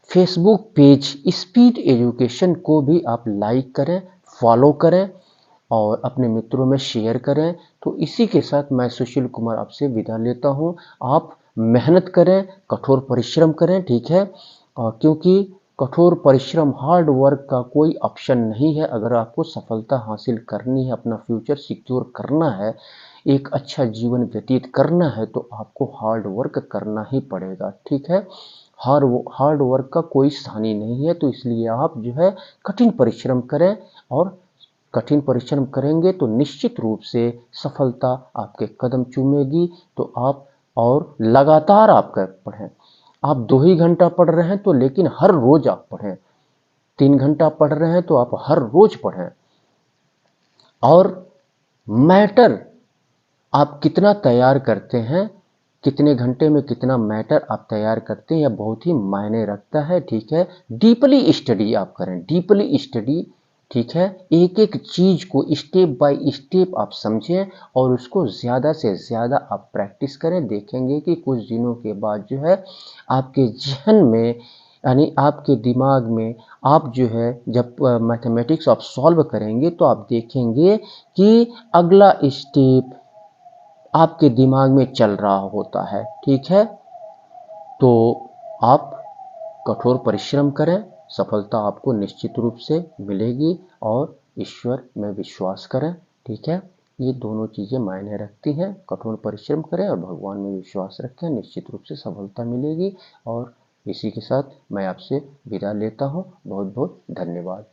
फेसबुक पेज स्पीड एजुकेशन को भी आप लाइक करें, फॉलो करें और अपने मित्रों में शेयर करें। तो इसी के साथ मैं सुशील कुमार आपसे विदा लेता हूं। आप मेहनत करें, कठोर परिश्रम करें, ठीक है, क्योंकि कठोर परिश्रम, हार्ड वर्क का कोई ऑप्शन नहीं है। अगर आपको सफलता हासिल करनी है, अपना फ्यूचर सिक्योर करना है, एक अच्छा जीवन व्यतीत करना है, तो आपको हार्ड वर्क करना ही पड़ेगा। ठीक है, हार्ड वर्क का कोई स्थान नहीं है। तो इसलिए आप जो है कठिन परिश्रम करें, और कठिन परिश्रम करेंगे तो निश्चित रूप से सफलता आपके कदम चूमेगी। तो आप और लगातार आप पढ़ें। आप 2 ही घंटा पढ़ रहे हैं तो, लेकिन हर रोज आप पढ़ें। 3 घंटा पढ़ रहे हैं तो आप हर रोज पढ़ें। और मैटर आप कितना तैयार करते हैं, कितने घंटे में कितना मैटर आप तैयार करते हैं, यह बहुत ही मायने रखता है। ठीक है, डीपली स्टडी आप करें, डीपली स्टडी। ठीक है, एक एक चीज को स्टेप बाय स्टेप आप समझें और उसको ज़्यादा से ज़्यादा आप प्रैक्टिस करें। देखेंगे कि कुछ दिनों के बाद जो है आपके जहन में, यानी आपके दिमाग में, आप जो है जब मैथमेटिक्स आप सॉल्व करेंगे तो आप देखेंगे कि अगला स्टेप आपके दिमाग में चल रहा होता है। ठीक है, तो आप कठोर परिश्रम करें, सफलता आपको निश्चित रूप से मिलेगी। और ईश्वर में विश्वास करें। ठीक है, ये दोनों चीज़ें मायने रखती हैं। कठोर परिश्रम करें और भगवान में विश्वास रखें, निश्चित रूप से सफलता मिलेगी। और इसी के साथ मैं आपसे विदा लेता हूँ। बहुत बहुत धन्यवाद।